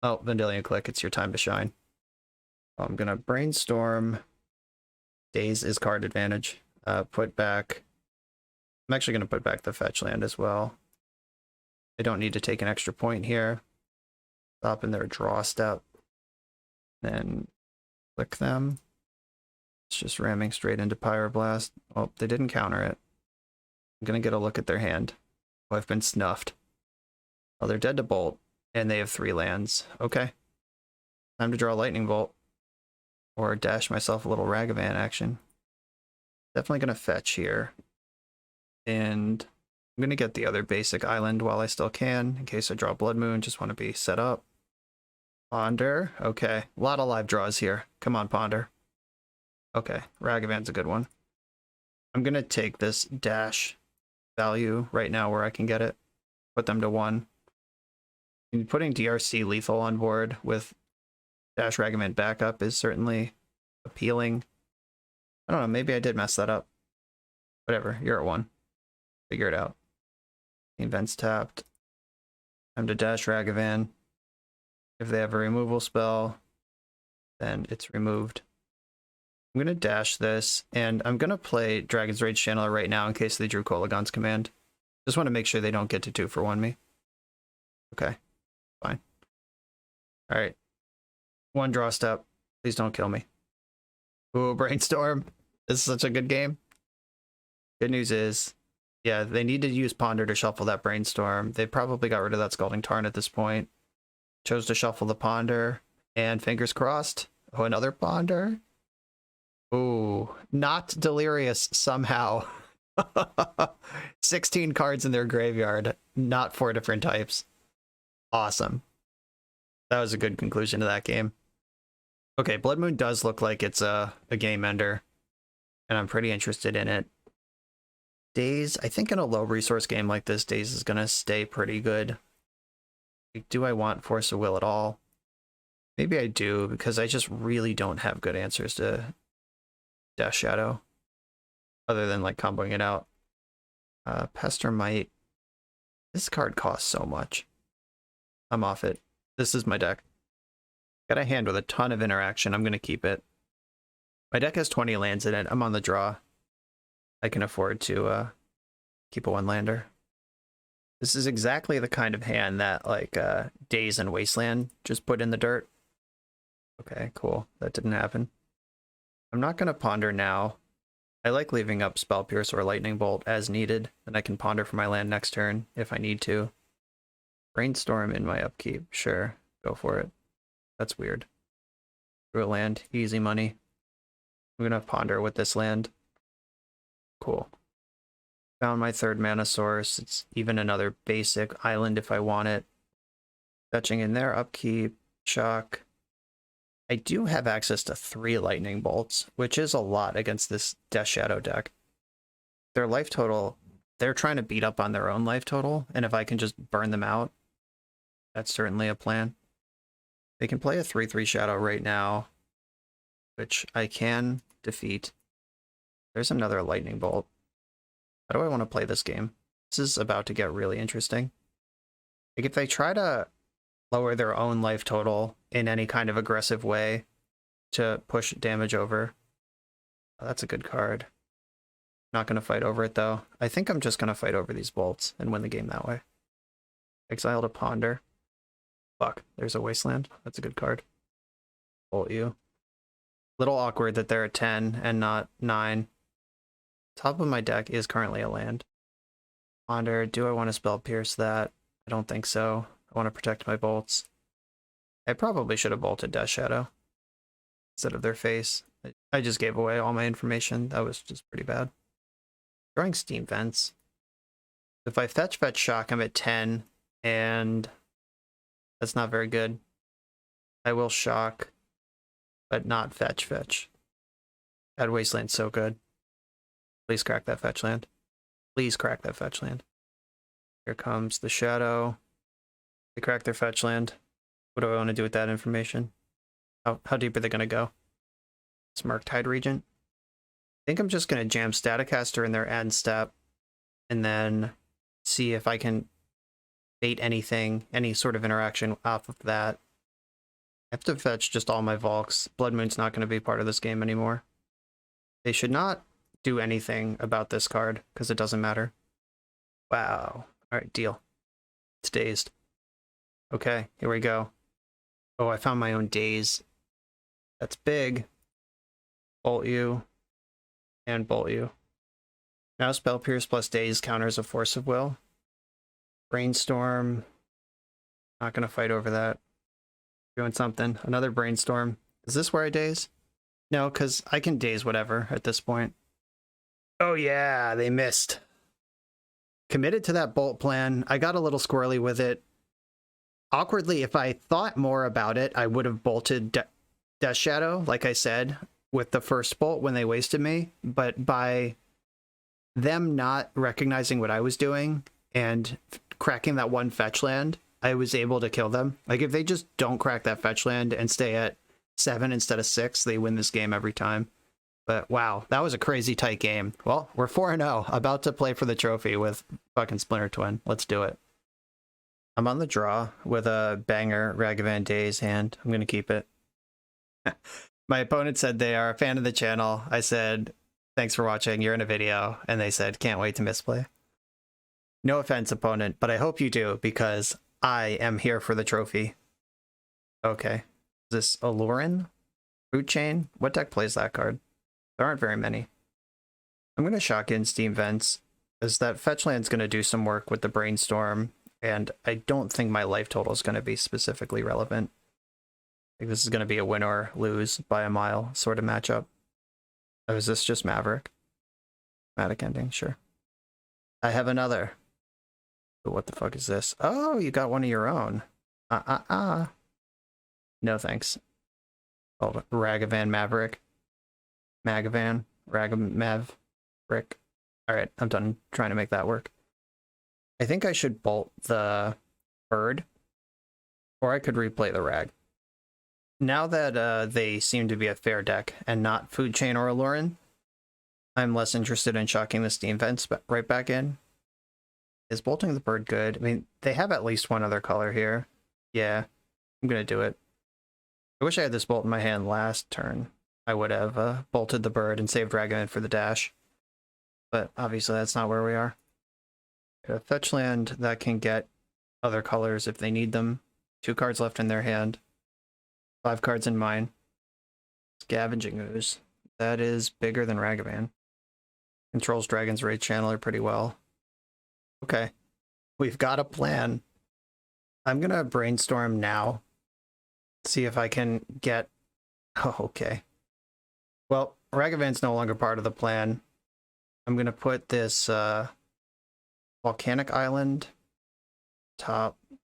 Oh, Vendilion Click, it's your time to shine. I'm gonna Brainstorm. Daze is card advantage. Put back... I'm actually gonna put back the fetch land as well. I don't need to take an extra point here. Stop in their draw step. Then click them. It's just ramming straight into Pyroblast. Oh, they didn't counter it. I'm gonna get a look at their hand. Oh, I've been snuffed. Oh, they're dead to Bolt, and they have 3 lands. Okay. Time to draw Lightning Bolt. Or dash myself a little Ragavan action. Definitely gonna fetch here. And I'm gonna get the other basic island while I still can, in case I draw Blood Moon. Just want to be set up. Ponder. Okay. A lot of live draws here. Come on, Ponder. Okay. Ragavan's a good one. I'm gonna take this dash value right now where I can get it. Put them to 1. And putting DRC lethal on board with dash Ragavan backup is certainly appealing. I don't know, maybe I did mess that up. Whatever, you're at 1. Figure it out. Events tapped. Time to dash Ragavan. If they have a removal spell, then it's removed. I'm going to dash this, and I'm going to play Dragon's Rage Channeler right now in case they drew Kolaghan's Command. Just want to make sure they don't get to 2-for-1 me. Okay, fine. Alright. 1 draw step. Please don't kill me. Ooh, Brainstorm. This is such a good game. Good news is, yeah, they need to use Ponder to shuffle that Brainstorm. They probably got rid of that Scalding Tarn at this point. Chose to shuffle the Ponder, and fingers crossed. Oh, another Ponder? Ooh, not Delirious somehow. 16 cards in their graveyard, not 4 different types. Awesome. That was a good conclusion to that game. Okay, Blood Moon does look like it's a game ender, and I'm pretty interested in it. Daze, I think in a low resource game like this, Daze is going to stay pretty good. Do I want Force of Will at all? Maybe I do, because I just really don't have good answers to Death Shadow, other than like comboing it out. Pestermite. This card costs so much. I'm off it. This is my deck. Got a hand with a ton of interaction. I'm going to keep it. My deck has 20 lands in it. I'm on the draw. I can afford to keep a 1-lander. This is exactly the kind of hand that like Daze and Wasteland just put in the dirt. Okay, cool. That didn't happen. I'm not going to Ponder now. I like leaving up Spell Pierce or Lightning Bolt as needed, and I can Ponder for my land next turn if I need to. Brainstorm in my upkeep. Sure, go for it. That's weird. Through a land. Easy money. I'm going to Ponder with this land. Cool. Found my 3rd mana source. It's even another basic island if I want it. Fetching in their upkeep. Shock. I do have access to 3 lightning bolts, which is a lot against this Death Shadow deck. Their life total, they're trying to beat up on their own life total, and if I can just burn them out, that's certainly a plan. They can play a 3/3 Shadow right now, which I can defeat. There's another lightning bolt. How do I want to play this game? This is about to get really interesting. Like, if they try to lower their own life total in any kind of aggressive way to push damage over, oh, that's a good card. Not going to fight over it, though. I think I'm just going to fight over these bolts and win the game that way. Exile to Ponder. Fuck, there's a Wasteland. That's a good card. Bolt you. Little awkward that they're at 10 and not 9. Top of my deck is currently a land. Ponder, do I want to Spell Pierce that? I don't think so. I want to protect my bolts. I probably should have bolted Death Shadow. instead of their face. I just gave away all my information. That was just pretty bad. Drawing Steam Vents. If I fetch shock, I'm at 10, and that's not very good. I will shock, but not fetch. That Wasteland's so good. Please crack that fetch land. Please crack that fetch land. Here comes the Shadow. They crack their fetch land. What do I want to do with that information? How deep are they going to go? Murktide Regent. I think I'm just going to jam Staticaster in their end step, and then see if I can bait anything, any sort of interaction off of that. I have to fetch just all my Volks. Blood Moon's not going to be part of this game anymore. They should not do anything about this card, because it doesn't matter. Wow. Alright, deal. It's dazed. Okay, here we go. Oh, I found my own daze. That's big. Bolt you. And bolt you. Now Spell Pierce plus Daze counters a Force of Will. Brainstorm. Not gonna fight over that. Doing something. Another Brainstorm. Is this where I daze? No, because I can daze whatever at this point. Oh yeah, they missed. Committed to that bolt plan. I got a little squirrely with it. Awkwardly, if I thought more about it, I would have bolted Death Shadow, like I said, with the first bolt when they wasted me. But by them not recognizing what I was doing and cracking that one fetch land, I was able to kill them. Like, if they just don't crack that fetch land and stay at 7 instead of 6, they win this game every time. But wow, that was a crazy tight game. Well, we're 4-0, about to play for the trophy with fucking Splinter Twin. Let's do it. I'm on the draw with a banger Ragavan Daze hand. I'm going to keep it. My opponent said they are a fan of the channel. I said, thanks for watching, you're in a video. And they said, can't wait to misplay. No offense, opponent, but I hope you do, because I am here for the trophy. Okay. Is this Allurin? Root Chain? What deck plays that card? There aren't very many. I'm going to shock in Steam Vents, as that fetch land's going to do some work with the Brainstorm, and I don't think my life total is going to be specifically relevant. I think this is going to be a win or lose by a mile sort of matchup. Oh, is this just Maverick? Matic ending, sure. I have another. But what the fuck is this? Oh, you got one of your own. No thanks. Oh, Ragavan Maverick. Magavan. Maverick. Alright, I'm done trying to make that work. I think I should bolt the bird, or I could replay the Rag. Now that they seem to be a fair deck and not Food Chain or Allurin, I'm less interested in shocking the Steam Vents right back in. Is bolting the bird good? I mean, they have at least one other color here. Yeah, I'm gonna do it. I wish I had this bolt in my hand last turn. I would have bolted the bird and saved Ragavan for the dash. But obviously that's not where we are. A fetch land that can get other colors if they need them. 2 cards left in their hand. 5 cards in mine. Scavenging Ooze. That is bigger than Ragavan. Controls Dragon's Rage Channeler pretty well. Okay. We've got a plan. I'm gonna brainstorm now. See if I can get... Oh, okay. Well, Ragavan's no longer part of the plan. I'm gonna put this Volcanic Island top. I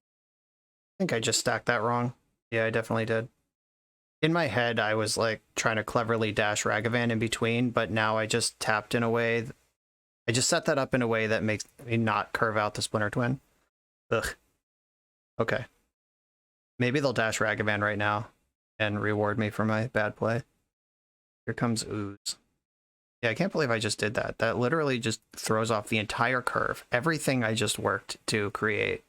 think I just stacked that wrong. Yeah, I definitely did. In my head, I was like trying to cleverly dash Ragavan in between, but now I just tapped in a way. I just set that up in a way that makes me not curve out the Splinter Twin. Ugh. Okay. Maybe they'll dash Ragavan right now and reward me for my bad play. Here comes Ooze. Yeah, I can't believe I just did that. That literally just throws off the entire curve. Everything I just worked to create.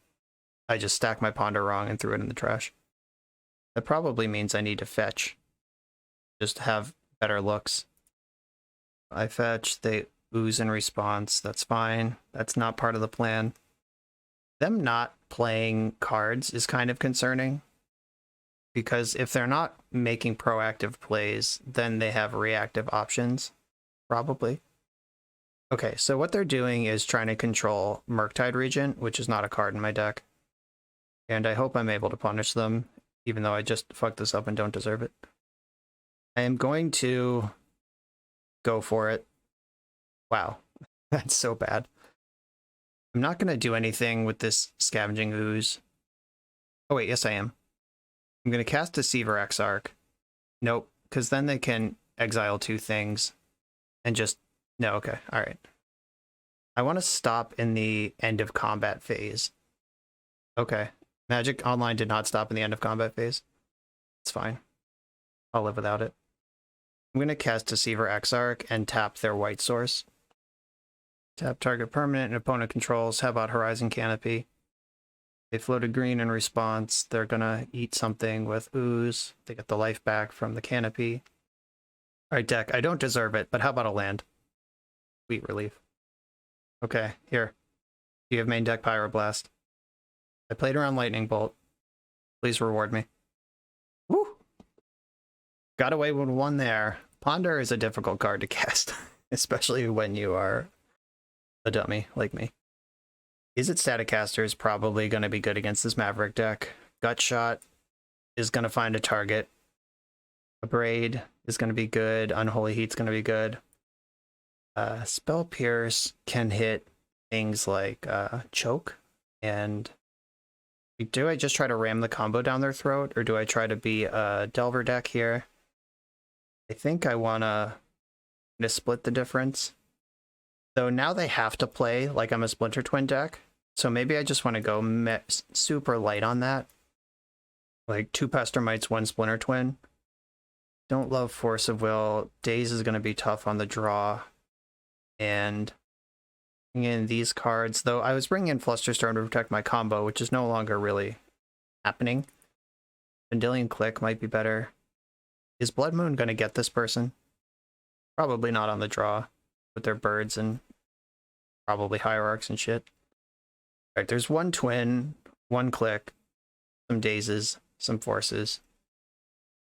I just stacked my Ponder wrong and threw it in the trash. That probably means I need to fetch. Just have better looks. I fetch, they ooze in response. That's fine. That's not part of the plan. Them not playing cards is kind of concerning. Because if they're not making proactive plays, then they have reactive options. Probably. Okay, so what they're doing is trying to control Murktide Regent, which is not a card in my deck. And I hope I'm able to punish them, even though I just fucked this up and don't deserve it. I am going to go for it. Wow, that's so bad. I'm not going to do anything with this Scavenging Ooze. Oh wait, yes I am. I'm going to cast Deceiver Exarch. Nope, because then they can exile 2 things and just... No, okay, alright. I want to stop in the end of combat phase. Okay. Magic Online did not stop in the end of combat phase. It's fine. I'll live without it. I'm going to cast Deceiver Exarch and tap their white source. Tap target permanent and opponent controls. How about Horizon Canopy? They floated green in response. They're going to eat something with Ooze. They get the life back from the canopy. Alright, deck. I don't deserve it, but how about a land? Sweet relief. Okay, here. You have main deck Pyroblast. I played around Lightning Bolt. Please reward me. Woo! Got away with one there. Ponder is a difficult card to cast, especially when you are a dummy like me. Izzet Staticaster is probably going to be good against this Maverick deck. Gut Shot is going to find a target. Abrade is going to be good. Unholy Heat's going to be good. Spell Pierce can hit things like Choke. And do I just try to ram the combo down their throat, or do I try to be a Delver deck here? I think I want to split the difference. So now they have to play like I'm a Splinter Twin deck. So maybe I just want to go super light on that. Like 2 Pestermites, 1 Splinter Twin. Don't love Force of Will. Daze is going to be tough on the draw. And bring in these cards. Though I was bringing in Flusterstorm to protect my combo, which is no longer really happening. Vendilion Click might be better. Is Blood Moon going to get this person? Probably not on the draw. With their birds and probably hierarchs and shit. Alright, there's 1 twin, 1 click, some dazes, some forces.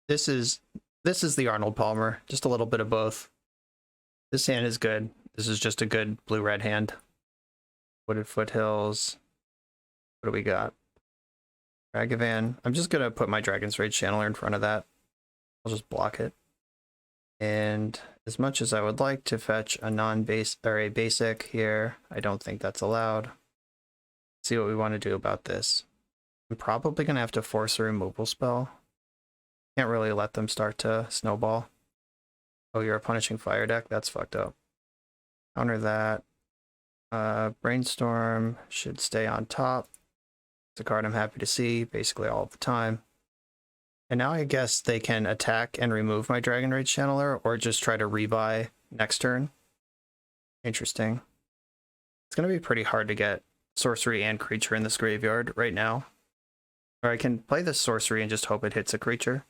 This is the Arnold Palmer, just a little bit of both. This hand is good. This is just a good blue-red hand. Wooded Foothills. What do we got? Ragavan. I'm just gonna put my Dragon's Rage Channeler in front of that. I'll just block it. And as much as I would like to fetch a non-base or a basic here, I don't think that's allowed. Let's see what we want to do about this. I'm probably gonna have to force a removal spell. Can't really let them start to snowball. Oh, you're a Punishing Fire deck? That's fucked up. Counter that. Brainstorm should stay on top. It's a card I'm happy to see basically all the time. And now I guess they can attack and remove my Dragon Rage Channeler, or just try to rebuy next turn. Interesting. It's going to be pretty hard to get sorcery and creature in this graveyard right now. Or I can play this sorcery and just hope it hits a creature.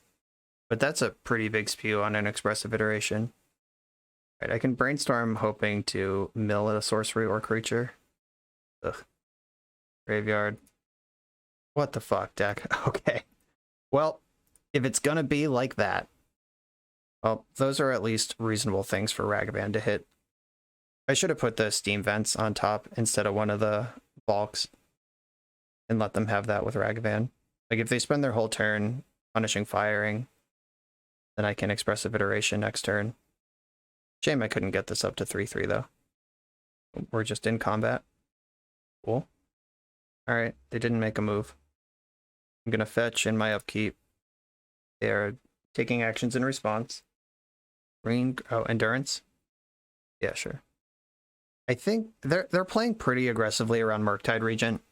But that's a pretty big spew on an expressive iteration. Right, I can brainstorm hoping to mill a sorcery or creature. Ugh. Graveyard. What the fuck, deck? Okay. Well, if it's gonna be like that, well, those are at least reasonable things for Ragavan to hit. I should have put the steam vents on top instead of one of the bulks and let them have that with Ragavan. Like if they spend their whole turn punishing firing, then I can expressive iteration next turn. Shame I couldn't get this up to 3/3 though. We're just in combat. Cool. Alright, they didn't make a move. I'm gonna fetch in my upkeep. They are taking actions in response. Green, oh, endurance? Yeah, sure. I think they're playing pretty aggressively around Murktide Regent,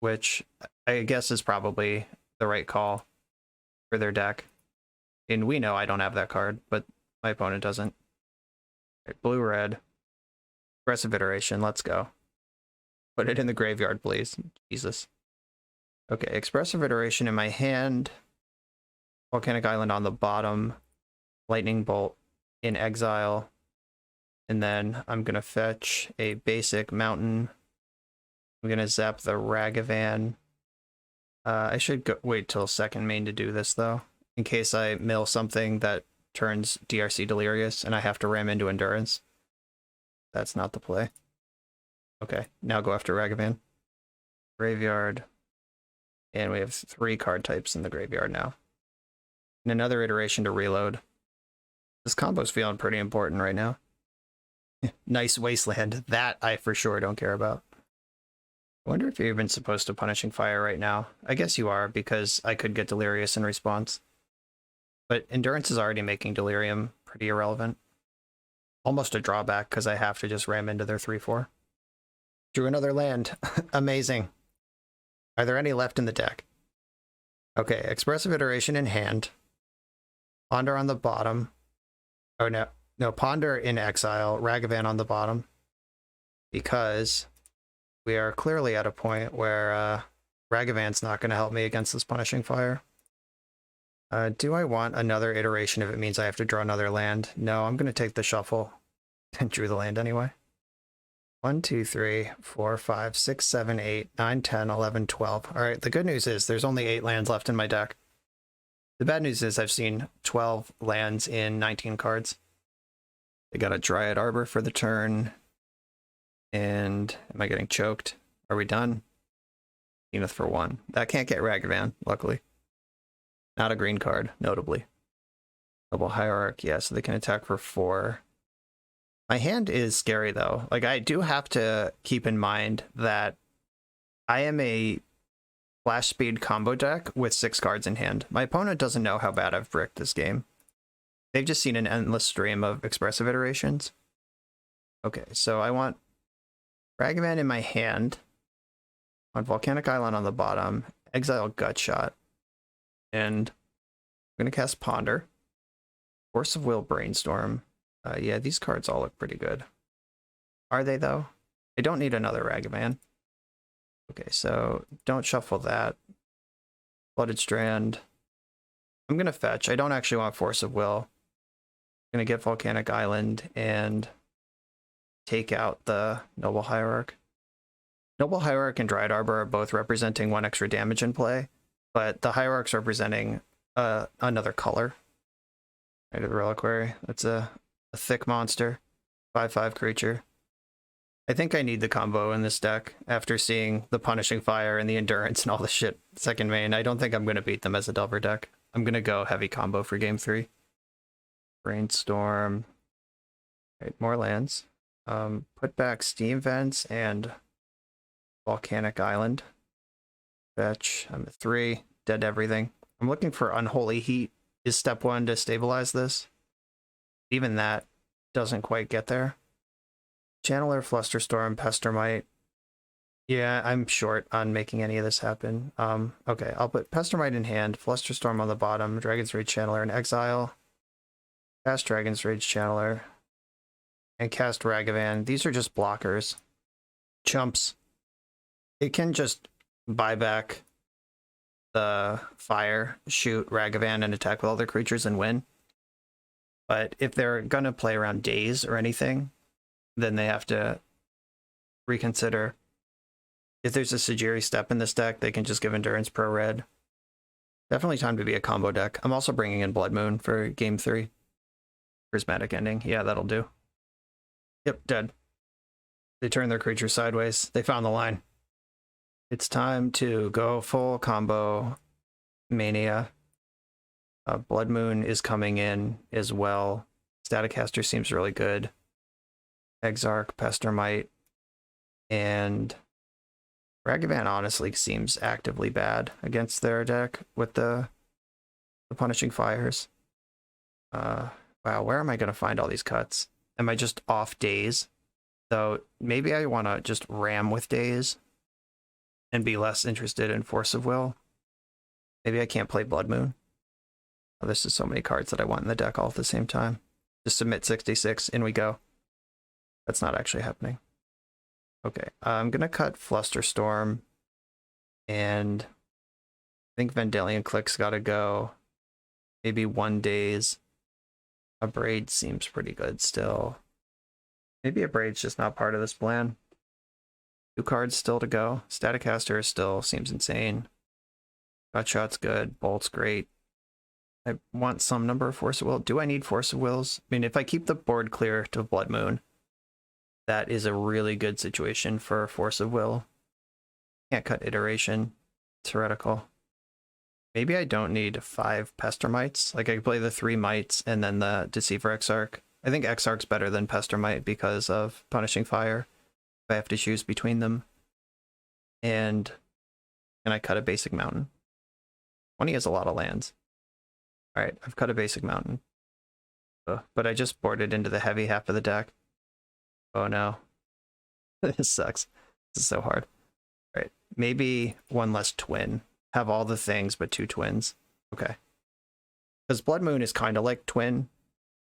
which I guess is probably the right call for their deck. And we know I don't have that card, but my opponent doesn't. Right, blue-red. Aggressive iteration, let's go. Put it in the graveyard, please. Jesus. Okay, expressive iteration in my hand. Volcanic Island on the bottom. Lightning Bolt in exile. And then I'm going to fetch a basic mountain. I'm going to zap the Ragavan. I should wait till second main to do this, though. In case I mill something that turns DRC Delirious and I have to ram into Endurance. That's not the play. Okay, now go after Ragavan. Graveyard. And we have 3 card types in the graveyard now. And another iteration to reload. This combo's feeling pretty important right now. Nice Wasteland. That I for sure don't care about. I wonder if you're even supposed to Punishing Fire right now. I guess you are, because I could get Delirious in response. But Endurance is already making Delirium pretty irrelevant. Almost a drawback, because I have to just ram into their 3-4. Drew another land. Amazing. Are there any left in the deck? Okay, Expressive Iteration in hand. Ponder on the bottom. Oh, no. No, Ponder in exile. Ragavan on the bottom. Because we are clearly at a point where Ragavan's not going to help me against this Punishing Fire. Do I want another iteration if it means I have to draw another land? No, I'm going to take the shuffle and drew the land anyway. 1, 2, 3, 4, 5, 6, 7, 8, 9, 10, 11, 12. All right, the good news is there's only 8 lands left in my deck. The bad news is I've seen 12 lands in 19 cards. They got a Dryad Arbor for the turn. And am I getting choked? Are we done? Zenith for 1. That can't get Ragavan, luckily. Not a green card, notably. Double Hierarch, yeah, so they can attack for 4. My hand is scary, though. Like, I do have to keep in mind that I am a flash speed combo deck with 6 cards in hand. My opponent doesn't know how bad I've bricked this game. They've just seen an endless stream of expressive iterations. Okay, so I want Ragavan in my hand. On Volcanic Island on the bottom. Exile Gutshot. And I'm going to cast Ponder. Force of Will, Brainstorm. Yeah, these cards all look pretty good. Are they, though? I don't need another Ragavan. Okay, so don't shuffle that. Flooded Strand. I'm going to fetch. I don't actually want Force of Will. I'm going to get Volcanic Island and take out the Noble Hierarch. Noble Hierarch and Dryad Arbor are both representing 1 extra damage in play, but the Hierarch's representing another color. Right, the Reliquary. That's a thick monster. 5/5 creature. I think I need the combo in this deck after seeing the Punishing Fire and the Endurance and all the shit second main. I don't think I'm going to beat them as a Delver deck. I'm going to go heavy combo for game 3. Brainstorm. Right, more lands. Put back Steam Vents and Volcanic Island. Fetch. I'm at 3. Dead everything. I'm looking for Unholy Heat. Is step 1 to stabilize this? Even that doesn't quite get there. Channeler, Flusterstorm, Pestermite. Yeah, I'm short on making any of this happen. Okay, I'll put Pestermite in hand, Flusterstorm on the bottom, Dragon's Rage Channeler in exile, cast Dragon's Rage Channeler, and cast Ragavan. These are just blockers. Chumps. It can just buy back the fire, shoot Ragavan, and attack with all their creatures and win. But if they're going to play around days or anything, then they have to reconsider. If there's a Sajiri step in this deck, they can just give Endurance Pro Red. Definitely time to be a combo deck. I'm also bringing in Blood Moon for game 3. Prismatic Ending. Yeah, that'll do. Yep, dead. They turn their creature sideways. They found the line. It's time to go full combo mania. Blood Moon is coming in as well. Staticaster seems really good. Exarch, Pestermite, and Ragavan honestly seems actively bad against their deck with the Punishing Fires. Wow, where am I going to find all these cuts? Am I just off days? So maybe I want to just ram with days and be less interested in Force of Will. Maybe I can't play Blood Moon. Oh, this is so many cards that I want in the deck all at the same time. Just submit 66, in we go. That's not actually happening. Okay, I'm going to cut Flusterstorm, and I think Vendalion Click's got to go. Maybe 1 days. A Braid seems pretty good still. Maybe a Braid's just not part of this plan. 2 cards still to go. Staticaster still seems insane. Gutshot's good. Bolt's great. I want some number of Force of Will. Do I need Force of Wills? I mean, if I keep the board clear to Blood Moon, that is a really good situation for Force of Will. Can't cut Iteration. It's heretical. Maybe I don't need 5 Pestermites. Like I could play the 3 Mites and then the Deceiver Exarch. I think Exarch's better than Pestermite because of Punishing Fire. If I have to choose between them. And can I cut a basic mountain? 20 is a lot of lands. Alright, I've cut a basic mountain. But I just boarded into the heavy half of the deck. Oh no. This sucks. This is so hard. Alright, maybe 1 less twin. Have all the things but 2 twins. Okay. Because Blood Moon is kind of like twin.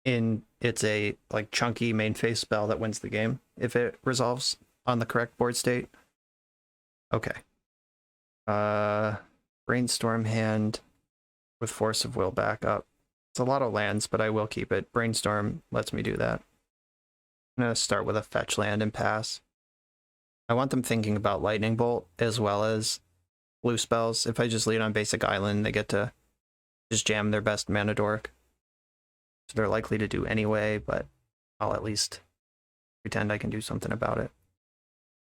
It's a like chunky main phase spell that wins the game if it resolves on the correct board state. Okay. Brainstorm hand with Force of Will back up. It's a lot of lands, but I will keep it. Brainstorm lets me do that. I'm going to start with a fetch land and pass. I want them thinking about Lightning Bolt as well as blue spells. If I just lead on basic island, they get to just jam their best mana dork. So they're likely to do anyway, but I'll at least pretend I can do something about it.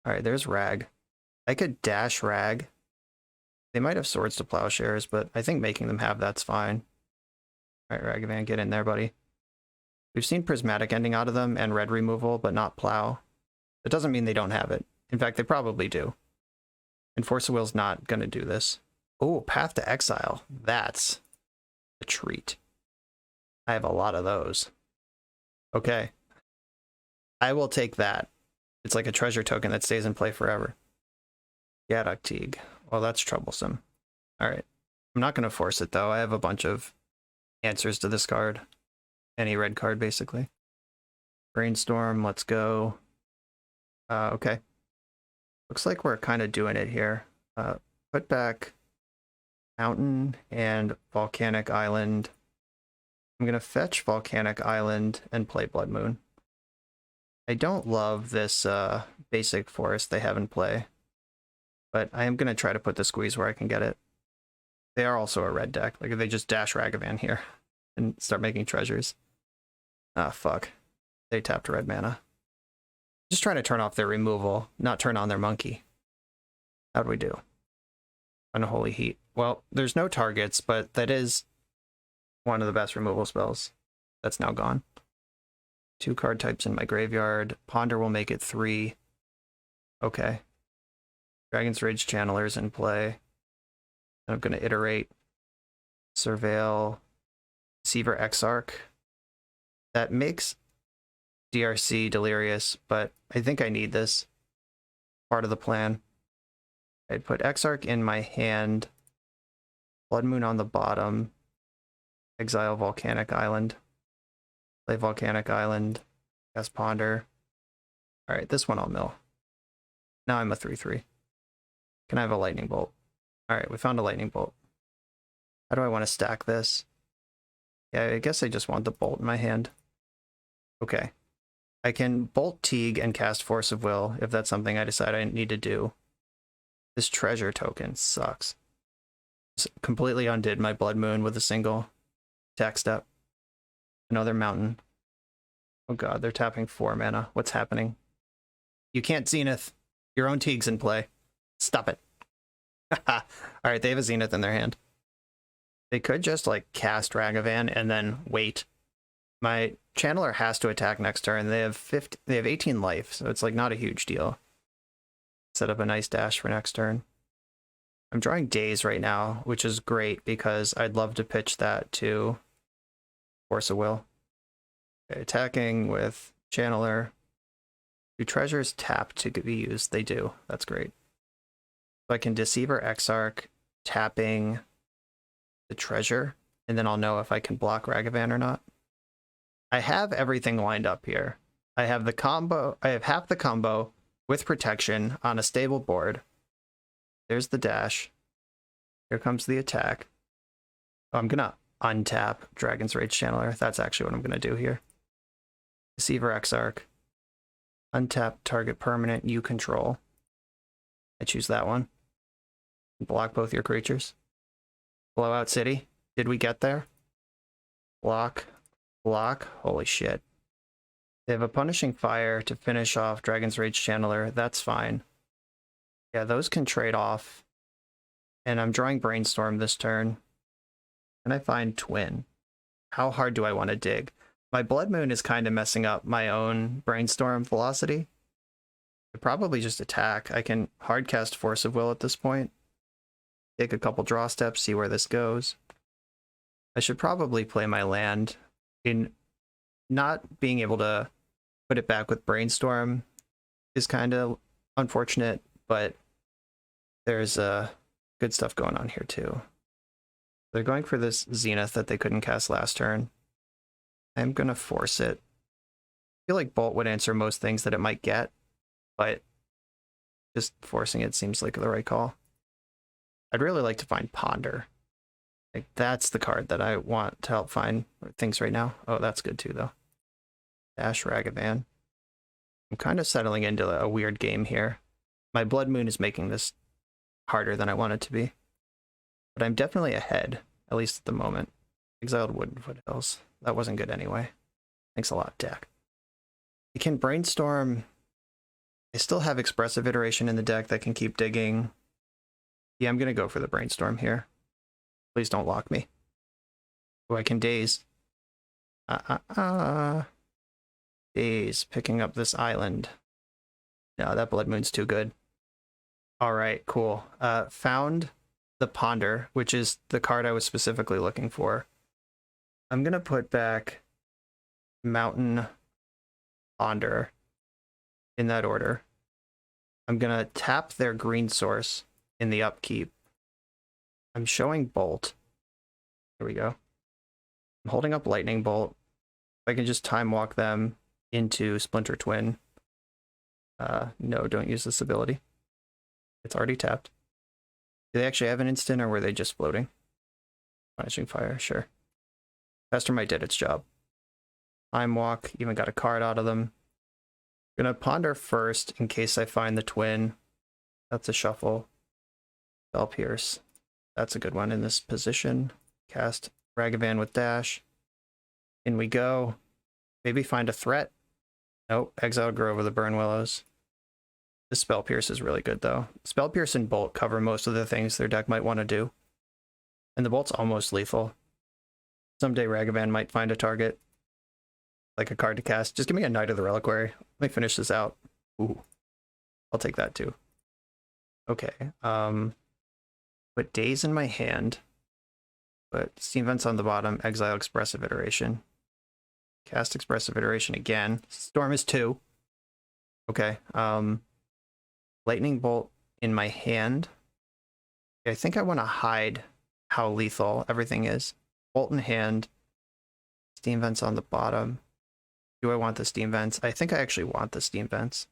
Alright, there's Rag. I could dash Rag. They might have Swords to Plowshares, but I think making them have that's fine. Alright, Ragavan, get in there, buddy. We've seen Prismatic Ending out of them and red removal, but not Plow. That doesn't mean they don't have it. In fact, they probably do. And Force of Will's not going to do this. Oh, Path to Exile. That's a treat. I have a lot of those. Okay. I will take that. It's like a treasure token that stays in play forever. Gaddock Teague. Well, that's troublesome. Alright. I'm not going to force it, though. I have a bunch of answers to this card. Any red card, basically. Brainstorm, let's go. Okay. Looks like we're kind of doing it here. Put back Mountain and Volcanic Island. I'm going to fetch Volcanic Island and play Blood Moon. I don't love this basic forest they have in play, but I am going to try to put the squeeze where I can get it. They are also a red deck. Like if they just dash Ragavan here and start making treasures. Ah, fuck. They tapped red mana. Just trying to turn off their removal, not turn on their monkey. How do we do? Unholy Heat. Well, there's no targets, but that is one of the best removal spells. That's now gone. 2 card types in my graveyard. Ponder will make it 3. Okay. Dragon's Rage Channeler's in play. And I'm going to iterate. Surveil. Deceiver Exarch. That makes DRC delirious, but I think I need this. Part of the plan. I'd put Exarch in my hand. Blood Moon on the bottom. Exile Volcanic Island. Play Volcanic Island. Cast Ponder. Alright, this one I'll mill. Now I'm a 3/3. Can I have a Lightning Bolt? Alright, we found a Lightning Bolt. How do I want to stack this? Yeah, I guess I just want the bolt in my hand. Okay. I can Bolt Teague and cast Force of Will if that's something I decide I need to do. This treasure token sucks. Just completely undid my Blood Moon with a single attack step. Another mountain. Oh god, they're tapping 4 mana. What's happening? You can't Zenith. Your own Teague's in play. Stop it. Alright, they have a Zenith in their hand. They could just like cast Ragavan and then wait. My Channeler has to attack next turn. They have 18 life, so it's like not a huge deal. Set up a nice dash for next turn. I'm drawing Daze right now, which is great because I'd love to pitch that to Force of Will. Okay, attacking with Channeler. Do treasures tap to be used? They do. That's great. So I can Deceiver Exarch, tapping the treasure, and then I'll know if I can block Ragavan or not. I have everything lined up here. I have the combo. I have half the combo with protection on a stable board. There's the dash. Here comes the attack. Oh, I'm gonna untap Dragon's Rage Channeler. That's actually what I'm gonna do here. Deceiver Exarch. Untap target permanent you control. I choose that one. Block both your creatures. Blowout City. Did we get there? Block. Block. Holy shit. They have a Punishing Fire to finish off Dragon's Rage Channeler. That's fine. Yeah, those can trade off. And I'm drawing Brainstorm this turn. And I find Twin. How hard do I want to dig? My Blood Moon is kind of messing up my own Brainstorm velocity. I probably just attack. I can hardcast Force of Will at this point. Take a couple draw steps, see where this goes. I should probably play my land. In not being able to put it back with Brainstorm is kind of unfortunate, but there's good stuff going on here too. They're going for this Zenith that they couldn't cast last turn. I'm gonna force it. I feel like Bolt would answer most things that it might get, but just forcing it seems like the right call. I'd really like to find Ponder. Like, that's the card that I want to help find things right now. Oh, that's good too, though. Dash Ragavan. I'm kind of settling into a weird game here. My Blood Moon is making this harder than I want it to be. But I'm definitely ahead, at least at the moment. Exiled Wooden Foothills. That wasn't good anyway. Thanks a lot, deck. You can Brainstorm. I still have Expressive Iteration in the deck that can keep digging. Yeah, I'm going to go for the Brainstorm here. Please don't lock me. Oh, I can Daze. Daze, picking up this island. No, that Blood Moon's too good. Alright, cool. Found the Ponder, which is the card I was specifically looking for. I'm going to put back Mountain, Ponder in that order. I'm going to tap their green source in the upkeep. I'm showing Bolt. Here we go. I'm holding up Lightning Bolt. If I can just time walk them into Splinter Twin. No, don't use this ability. It's already tapped. Do they actually have an instant, or were they just floating? Punishing Fire, sure. Pestermite did its job. Time walk, even got a card out of them. Gonna Ponder first in case I find the Twin. That's a shuffle. Spell Pierce. That's a good one in this position. Cast Ragavan with Dash. In we go. Maybe find a threat. Nope. Exile Grove of the Burn Willows. This Spell Pierce is really good, though. Spell Pierce and Bolt cover most of the things their deck might want to do. And the Bolt's almost lethal. Someday Ragavan might find a target. Like a card to cast. Just give me a Knight of the Reliquary. Let me finish this out. Ooh. I'll take that, too. Okay. Put Daze in my hand. Put Steam Vents on the bottom. Exile Expressive Iteration. Cast Expressive Iteration again. Storm is 2. Okay. Lightning Bolt in my hand. I think I want to hide how lethal everything is. Bolt in hand. Steam Vents on the bottom. Do I want the Steam Vents? I think I actually want the Steam Vents.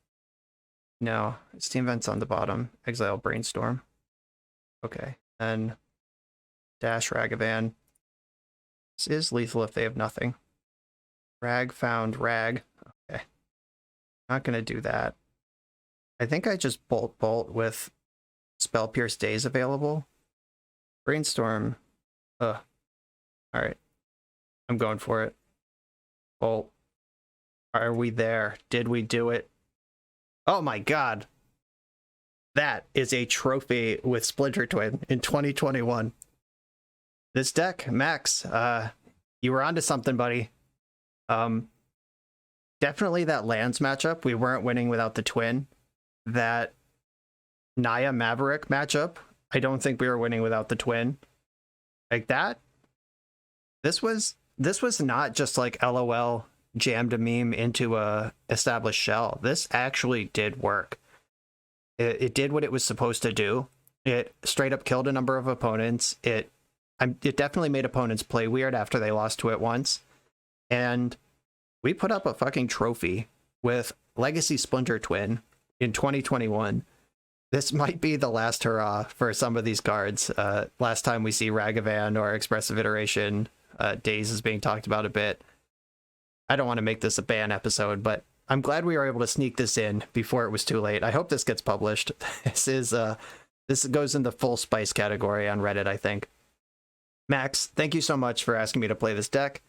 No. Steam Vents on the bottom. Exile Brainstorm. Okay. Then Dash Ragavan. This is lethal if they have nothing. Rag found Rag. Okay. Not going to do that. I think I just Bolt with Spell Pierce Daze available. Brainstorm. Ugh. Alright. I'm going for it. Bolt. Are we there? Did we do it? Oh my god. That is a trophy with Splinter Twin in 2021. This deck, Max, you were onto something, buddy. Definitely that lands matchup. We weren't winning without the Twin. That Naya Maverick matchup, I don't think we were winning without the Twin. Like that. This was not just like LOL jammed a meme into a established shell. This actually did work. It did what it was supposed to do. It straight up killed a number of opponents. It definitely made opponents play weird after they lost to it once. And we put up a fucking trophy with Legacy Splinter Twin in 2021. This might be the last hurrah for some of these cards. Last time we see Ragavan or Expressive Iteration. Daze is being talked about a bit. I don't want to make this a ban episode, but I'm glad we were able to sneak this in before it was too late. I hope this gets published. This goes in the full spice category on Reddit, I think. Max, thank you so much for asking me to play this deck.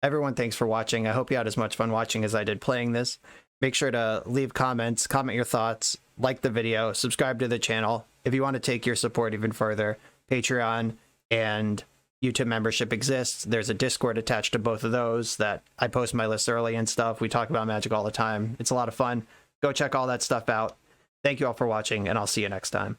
Everyone, thanks for watching. I hope you had as much fun watching as I did playing this. Make sure to leave comments, comment your thoughts, like the video, subscribe to the channel. If you want to take your support even further, Patreon and YouTube membership exists. There's a Discord attached to both of those that I post my list early and stuff. We talk about Magic all the time. It's a lot of fun. Go check all that stuff out. Thank you all for watching, and I'll see you next time.